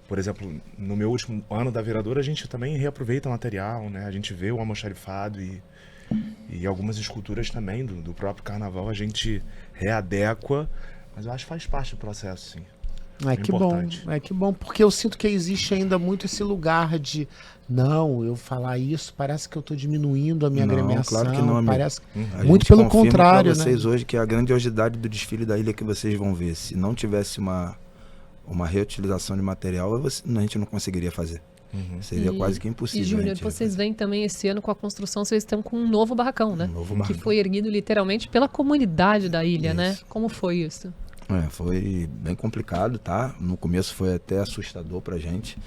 por exemplo, no meu último ano da Viradora, a gente também reaproveita material, né? A gente vê o almoxarifado e algumas esculturas também do próprio carnaval, a gente readequa, mas eu acho que faz parte do processo, sim. Que bom, porque eu sinto que existe ainda muito esse lugar de eu falar isso, parece que eu estou diminuindo a minha agremiação. Claro que não, parece muito pelo contrário, pra vocês hoje que a grandiosidade do desfile da ilha que vocês vão ver, se não tivesse uma reutilização de material, a gente não conseguiria fazer. Seria quase que impossível. E Júnior, vocês vêm também esse ano com a construção, vocês estão com um novo barracão, né? Que foi erguido literalmente pela comunidade da ilha, né? Como foi isso? Foi bem complicado, tá? No começo foi até assustador pra gente.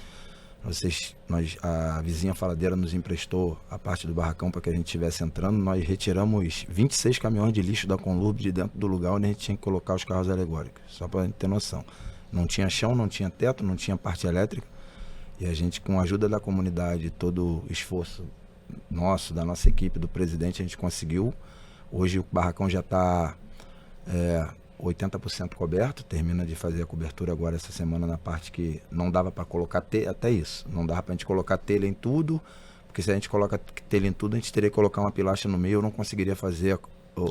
A vizinha faladeira nos emprestou a parte do barracão para que a gente estivesse entrando. Nós retiramos 26 caminhões de lixo da Conlurb de dentro do lugar onde a gente tinha que colocar os carros alegóricos, só para ter noção. Não tinha chão, não tinha teto, não tinha parte elétrica. E a gente, com a ajuda da comunidade, todo o esforço nosso, da nossa equipe, do presidente, a gente conseguiu. Hoje o barracão já está 80% coberto, termina de fazer a cobertura agora essa semana na parte que não dava para colocar telha, até isso, não dava para a gente colocar telha em tudo, porque se a gente coloca telha em tudo, a gente teria que colocar uma pilastra no meio, eu não conseguiria fazer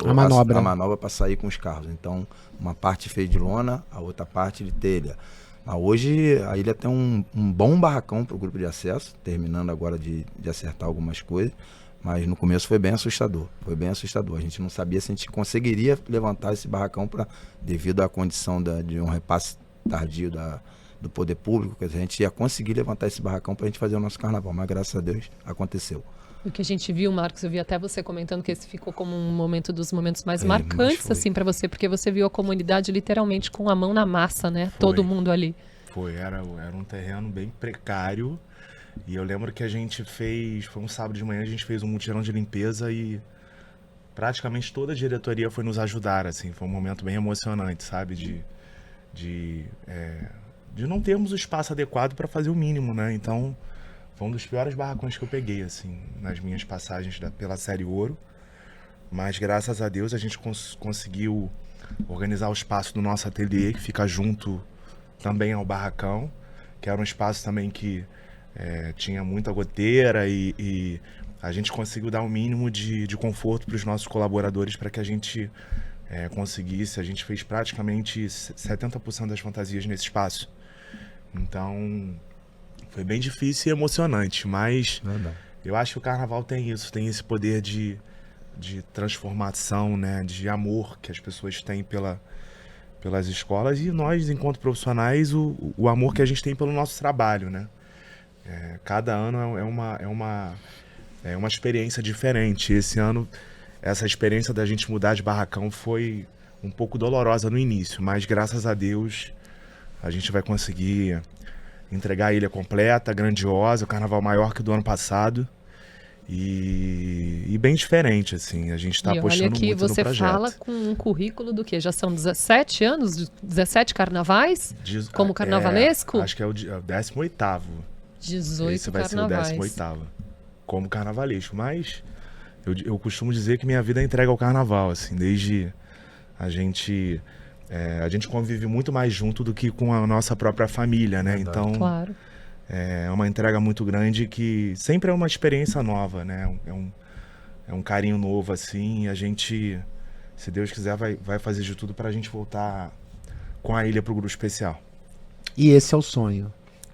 a manobra para sair com os carros. Então, uma parte fez de lona, a outra parte de telha. Mas hoje a ilha tem um bom barracão para o grupo de acesso, terminando agora de acertar algumas coisas. Mas no começo foi bem assustador. A gente não sabia se a gente conseguiria levantar esse barracão devido à condição de um repasse tardio do poder público. Quer dizer, a gente ia conseguir levantar esse barracão para a gente fazer o nosso carnaval. Mas graças a Deus aconteceu. O que a gente viu, Marcos, eu vi até você comentando que esse ficou como um dos momentos mais marcantes assim para você, porque você viu a comunidade literalmente com a mão na massa, né? Foi. Todo mundo ali. Era um terreno bem precário. E eu lembro que a gente foi um sábado de manhã, a gente fez um mutirão de limpeza e praticamente toda a diretoria foi nos ajudar, assim. Foi um momento bem emocionante, sabe? De não termos o espaço adequado para fazer o mínimo, né? Então, foi um dos piores barracões que eu peguei, assim, nas minhas passagens pela Série Ouro. Mas, graças a Deus, a gente conseguiu organizar o espaço do nosso ateliê, que fica junto também ao barracão, que era um espaço também que tinha muita goteira e a gente conseguiu dar o mínimo de conforto para os nossos colaboradores para que a gente conseguisse. A gente fez praticamente 70% das fantasias nesse espaço. Então, foi bem difícil e emocionante, mas eu acho que o carnaval tem isso, tem esse poder de transformação, né, de amor que as pessoas têm pelas escolas e nós, enquanto profissionais, o amor que a gente tem pelo nosso trabalho, né? Cada ano é uma experiência diferente. Esse ano, essa experiência da gente mudar de barracão foi um pouco dolorosa no início, mas graças a Deus a gente vai conseguir entregar a ilha completa, grandiosa, o carnaval maior que o do ano passado e bem diferente, assim. A gente está apostando muito no projeto. Você fala com um currículo do quê? Já são 17 anos? 17 carnavais? Como carnavalesco? Acho que é o 18º. 18 Esse vai carnavais. ser o 18º, como carnavalesco. Mas eu costumo dizer que minha vida é entregue ao carnaval, assim, desde a gente convive muito mais junto do que com a nossa própria família, né? Então, claro. É uma entrega muito grande que sempre é uma experiência nova, né? É um carinho novo, assim, e a gente, se Deus quiser, vai fazer de tudo para a gente voltar com a ilha pro grupo especial. E esse é o sonho.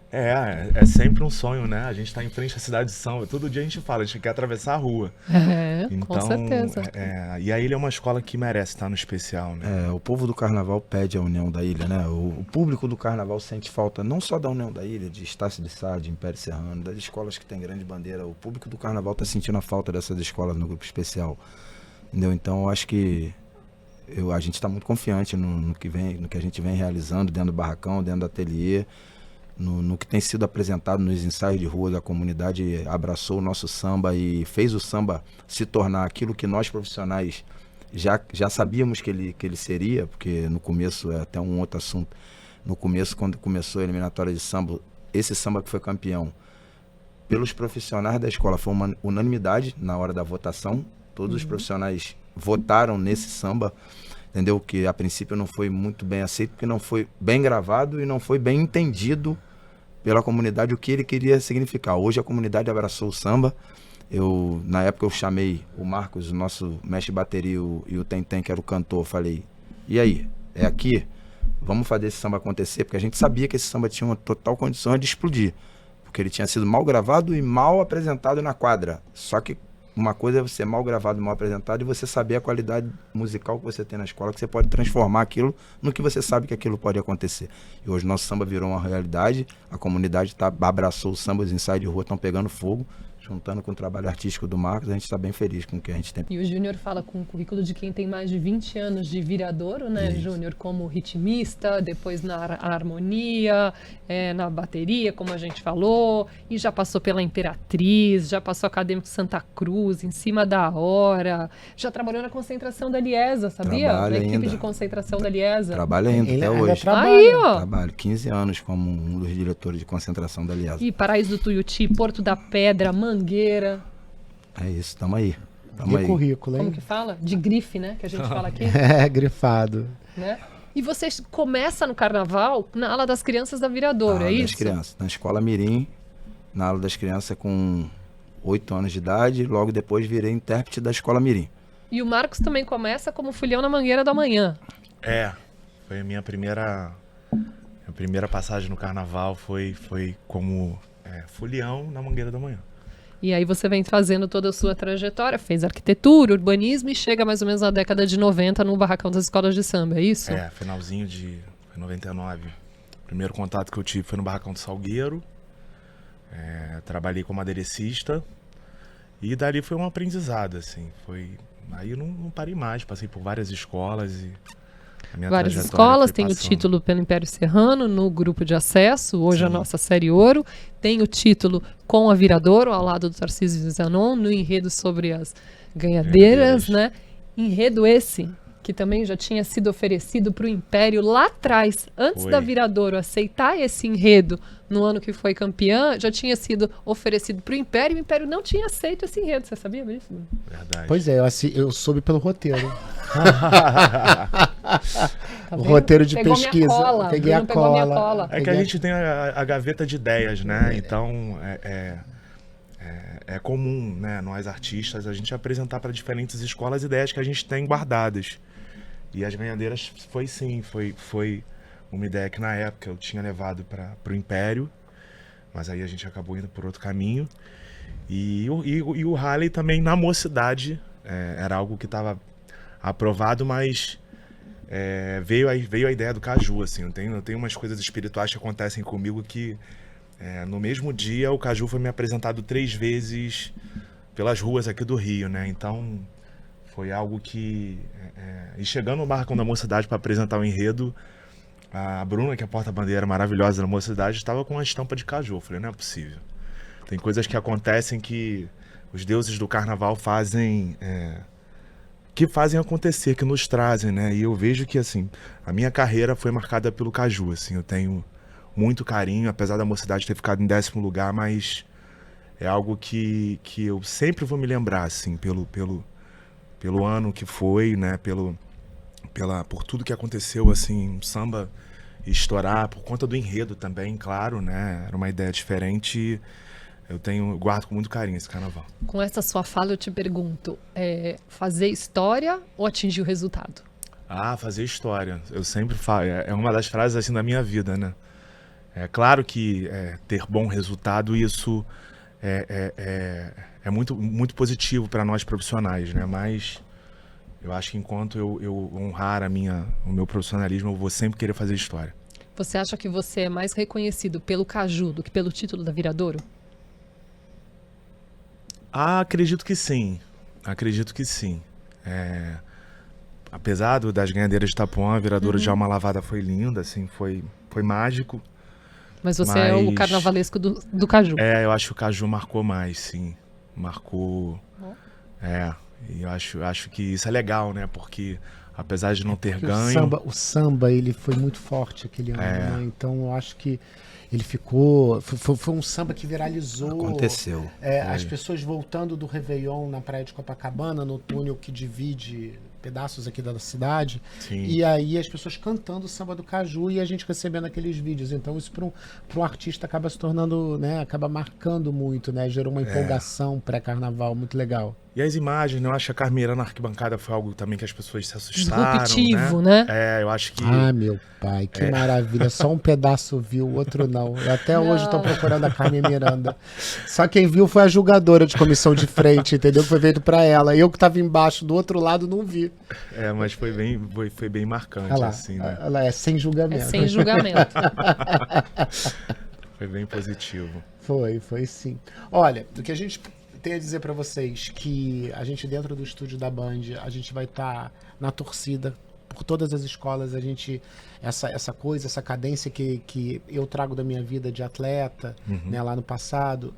É sempre um sonho, né? A gente tá em frente à cidade de Samba. Todo dia a gente fala, a gente quer atravessar a rua. Com certeza. E a ilha é uma escola que merece estar no especial, né? O povo do carnaval pede a união da ilha, né? O público do carnaval sente falta não só da união da ilha, de Estácio de Sá, de Império Serrano, das escolas que tem grande bandeira. O público do carnaval tá sentindo a falta dessas escolas no grupo especial. Entendeu? Então eu acho que a gente está muito confiante no que a gente vem realizando dentro do barracão, dentro do ateliê. No que tem sido apresentado nos ensaios de rua, a comunidade abraçou o nosso samba e fez o samba se tornar aquilo que nós profissionais já sabíamos que ele seria, porque no começo, é até um outro assunto, no começo, quando começou a eliminatória de samba, esse samba que foi campeão, pelos profissionais da escola, foi uma unanimidade na hora da votação, todos os profissionais votaram nesse samba, entendeu? Que a princípio não foi muito bem aceito, porque não foi bem gravado e não foi bem entendido pela comunidade o que ele queria significar. Hoje a comunidade abraçou o samba. Na época eu chamei o Marcos, o nosso mestre de bateria, e o Tentem, que era o cantor, falei, e aí, é aqui? Vamos fazer esse samba acontecer? Porque a gente sabia que esse samba tinha uma total condição de explodir, porque ele tinha sido mal gravado e mal apresentado na quadra. Só que uma coisa é você mal gravado, mal apresentado, e você saber a qualidade musical que você tem na escola, que você pode transformar aquilo no que você sabe que aquilo pode acontecer. E hoje nosso samba virou uma realidade, a comunidade abraçou o samba, os ensaios de rua estão pegando fogo. juntando com o trabalho artístico do Marcos, a gente está bem feliz com o que a gente tem. E o Júnior fala com o currículo de quem tem mais de 20 anos de viradouro, né, Júnior? Como ritmista, depois na harmonia, na bateria, como a gente falou, e já passou pela Imperatriz, já passou Acadêmico Santa Cruz, Em Cima da Hora, já trabalhou na concentração da Liesa, sabia? Trabalha Na equipe ainda. de concentração da Liesa. Trabalha ainda Ele até ainda hoje. trabalha. Aí, ó. Trabalho 15 anos como um dos diretores de concentração da Liesa. E Paraíso do Tuiuti, Porto da Pedra, Mangueira. É isso, tamo aí. Que currículo, Como hein? que fala? De grife, né? Que a gente fala aqui. É, grifado. Né? E você começa no carnaval na ala das crianças da Viradouro, é Das isso? crianças. Na escola Mirim, na aula das crianças com 8 anos de idade, logo depois virei intérprete da escola Mirim. E o Marcos também começa como folião na Mangueira da Manhã. Foi a minha primeira passagem no carnaval, foi como folião na Mangueira da Manhã. E aí você vem fazendo toda a sua trajetória, fez arquitetura, urbanismo e chega mais ou menos na década de 90 no Barracão das Escolas de Samba, é isso? Finalzinho de 99. O primeiro contato que eu tive foi no Barracão do Salgueiro. Trabalhei como aderecista. E dali foi um aprendizado, assim. Aí eu não parei mais, passei por várias escolas e a minha Várias trajetória escolas, foi tem o passando. título pelo Império Serrano no grupo de acesso, hoje a nossa série Ouro, tem o título com a Viradouro, ao lado do Tarcísio Zanon, no enredo sobre as ganhadeiras, né? Enredo esse que também já tinha sido oferecido para o Império lá atrás, antes Foi. da Viradouro aceitar esse enredo no ano que foi campeã, já tinha sido oferecido para o Império e o Império não tinha aceito esse enredo, você sabia disso? Verdade. Pois é, eu soube pelo roteiro. Tá O vendo? roteiro de Pegou minha pesquisa. cola, Peguei a Bruno pegou minha cola. cola. É que a gente tem a gaveta de ideias, né? Então é comum, né? Nós artistas, a gente apresentar para diferentes escolas ideias que a gente tem guardadas. E as ganhadeiras foi uma ideia que na época eu tinha levado para o Império, mas aí a gente acabou indo por outro caminho. E o Halley também na mocidade era algo que estava aprovado, mas veio a ideia do caju, assim. Eu tenho umas coisas espirituais que acontecem comigo que no mesmo dia o caju foi me apresentado 3 vezes pelas ruas aqui do Rio, né? Então foi algo que... E chegando no Barracão da Mocidade para apresentar o enredo, a Bruna, que é a porta-bandeira maravilhosa da Mocidade, estava com uma estampa de caju. Eu falei, não é possível. Tem coisas que acontecem que os deuses do carnaval fazem acontecer, que nos trazem, né? E eu vejo que, assim, a minha carreira foi marcada pelo caju, assim. Eu tenho muito carinho, apesar da Mocidade ter ficado em 10º lugar, mas é algo que eu sempre vou me lembrar, assim, pelo ano que foi, né? Por tudo que aconteceu, assim, samba estourar, por conta do enredo também, claro, né? Era uma ideia diferente. Eu guardo com muito carinho esse carnaval. Com essa sua fala eu te pergunto, fazer história ou atingir o resultado? Fazer história. Eu sempre falo, é uma das frases assim da minha vida, né? É claro que ter bom resultado, isso é muito, muito positivo para nós profissionais, né? Mas eu acho que enquanto eu honrar o meu profissionalismo, eu vou sempre querer fazer história. Você acha que você é mais reconhecido pelo caju do que pelo título da Viradouro? Acredito que sim. Apesar das ganhadeiras de Itapuã, a Viradouro de Alma Lavada foi linda, assim, foi mágico. Mas você é o carnavalesco do caju. Eu acho que o caju marcou mais, sim. Marcou. E eu acho que isso é legal, né? Porque apesar de não ter ganho. O samba, ele foi muito forte aquele ano, né? Então eu acho que ele ficou... Foi um samba que viralizou. Aconteceu. As pessoas voltando do Réveillon na praia de Copacabana, no túnel que divide pedaços aqui da cidade. Sim. E aí as pessoas cantando o samba do caju e a gente recebendo aqueles vídeos. Então isso para um artista acaba se tornando, né? Acaba marcando muito, né? Gerou uma empolgação pré-carnaval muito legal. E as imagens, né? Eu acho que a Carmeira na arquibancada foi algo também que as pessoas se assustaram, disruptivo, né? Eu acho que... Meu pai, que maravilha. Só um pedaço viu, o outro não. Eu até hoje estou procurando a Carmen Miranda. Só quem viu foi a julgadora de comissão de frente, entendeu? Foi feito para ela. Eu que estava embaixo, do outro lado, não vi. Mas foi bem marcante, Olha lá, assim, né? ela é sem julgamento. É sem julgamento. Foi bem positivo. Foi sim. Olha, do que a gente tenho a dizer para vocês que a gente dentro do estúdio da Band, a gente vai estar na torcida por todas as escolas. A gente essa cadência que eu trago da minha vida de atleta, né, lá no passado,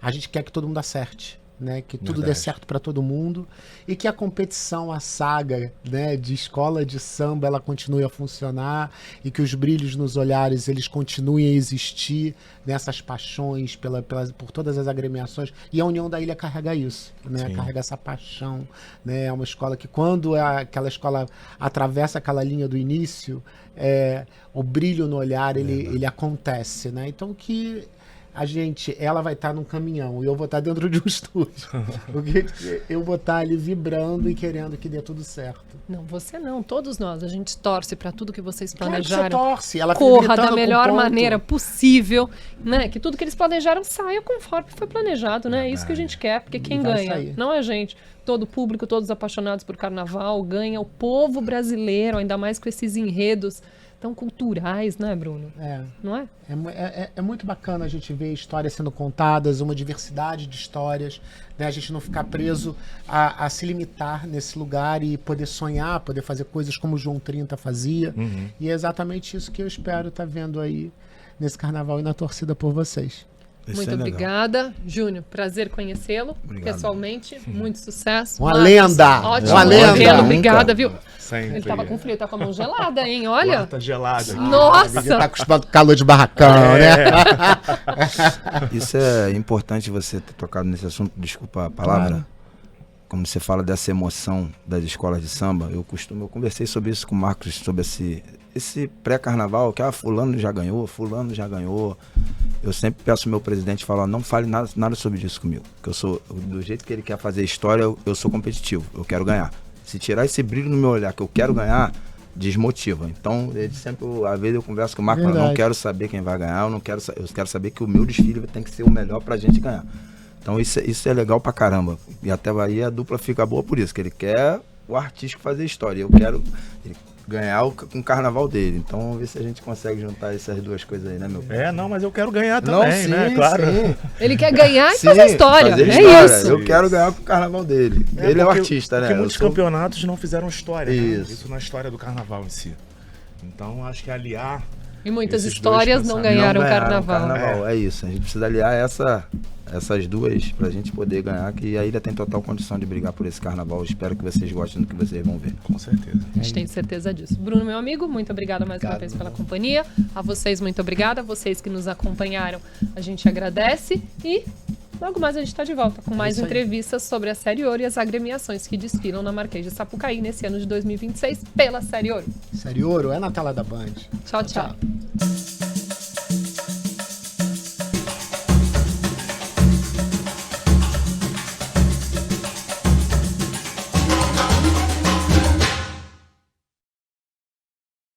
a gente quer que todo mundo acerte. Né, que tudo dê certo para todo mundo e que a competição, a saga, né, de escola de samba, ela continue a funcionar e que os brilhos nos olhares eles continuem a existir nessas paixões por todas as agremiações, e a União da Ilha carrega isso, né, carrega essa paixão, né, é uma escola que quando aquela escola atravessa aquela linha do início, o brilho no olhar ele acontece, né, então que ela vai estar num caminhão e eu vou estar dentro de um estúdio. Porque eu vou estar ali vibrando e querendo que dê tudo certo. Não, você não, todos nós. A gente torce para tudo que vocês planejaram. Claro que você torce. Ela corra da melhor maneira possível, né? Que tudo que eles planejaram saia conforme foi planejado, né? É isso que a gente quer, porque quem ganha sair. Não é a gente. Todo o público, todos apaixonados por carnaval, ganha o povo brasileiro, ainda mais com esses enredos tão culturais, né, Bruno? Não é? É muito bacana a gente ver histórias sendo contadas, uma diversidade de histórias, né? A gente não ficar preso a se limitar nesse lugar e poder sonhar, poder fazer coisas como o João 30 fazia. E é exatamente isso que eu espero estar vendo aí nesse carnaval e na torcida por vocês. Muito obrigada, Júnior. Prazer conhecê-lo pessoalmente. Muito sucesso. Uma lenda! Ótimo. Uma lenda! Obrigada, viu? Sempre. Ele tava com frio, tá com a mão gelada, hein? Olha. Tá gelada. Nossa! Tá acostumado com calor de barracão, né? Isso é importante você ter tocado nesse assunto, desculpa a palavra. Claro. Como você fala dessa emoção das escolas de samba, eu conversei sobre isso com o Marcos, sobre esse pré-carnaval, que fulano já ganhou. Eu sempre peço ao meu presidente falar, não fale nada sobre isso comigo. Porque eu sou, do jeito que ele quer fazer história, eu sou competitivo, eu quero ganhar. Se tirar esse brilho no meu olhar que eu quero ganhar, desmotiva. Então, ele sempre, às vezes eu converso com o Marcos, eu não quero saber quem vai ganhar, eu quero saber que o meu desfile tem que ser o melhor pra gente ganhar. Então isso é legal pra caramba. E até aí a dupla fica boa por isso, que ele quer o artístico fazer história. Eu quero ganhar com o carnaval dele. Então vamos ver se a gente consegue juntar essas duas coisas aí, né, meu pai? Mas eu quero ganhar também, né? Claro. Sim. Ele quer ganhar e fazer história. É isso. Eu quero ganhar com o carnaval dele. Ele é o artista, né? Porque muitos campeonatos não fizeram história, né? Isso na história do carnaval em si. Então acho que aliar... E muitas histórias não ganharam carnaval. É isso. A gente precisa aliar essas duas pra gente poder ganhar, que a ilha tem total condição de brigar por esse carnaval. Espero que vocês gostem do que vocês vão ver. Com certeza. A gente tem certeza disso. Bruno, meu amigo, muito obrigada mais uma vez pela companhia. A vocês, muito obrigada. Vocês que nos acompanharam, a gente agradece e logo mais a gente está de volta com mais entrevistas sobre a Série Ouro e as agremiações que desfilam na Marquês de Sapucaí nesse ano de 2026 pela Série Ouro. Série Ouro é na tela da Band. Tchau, tchau.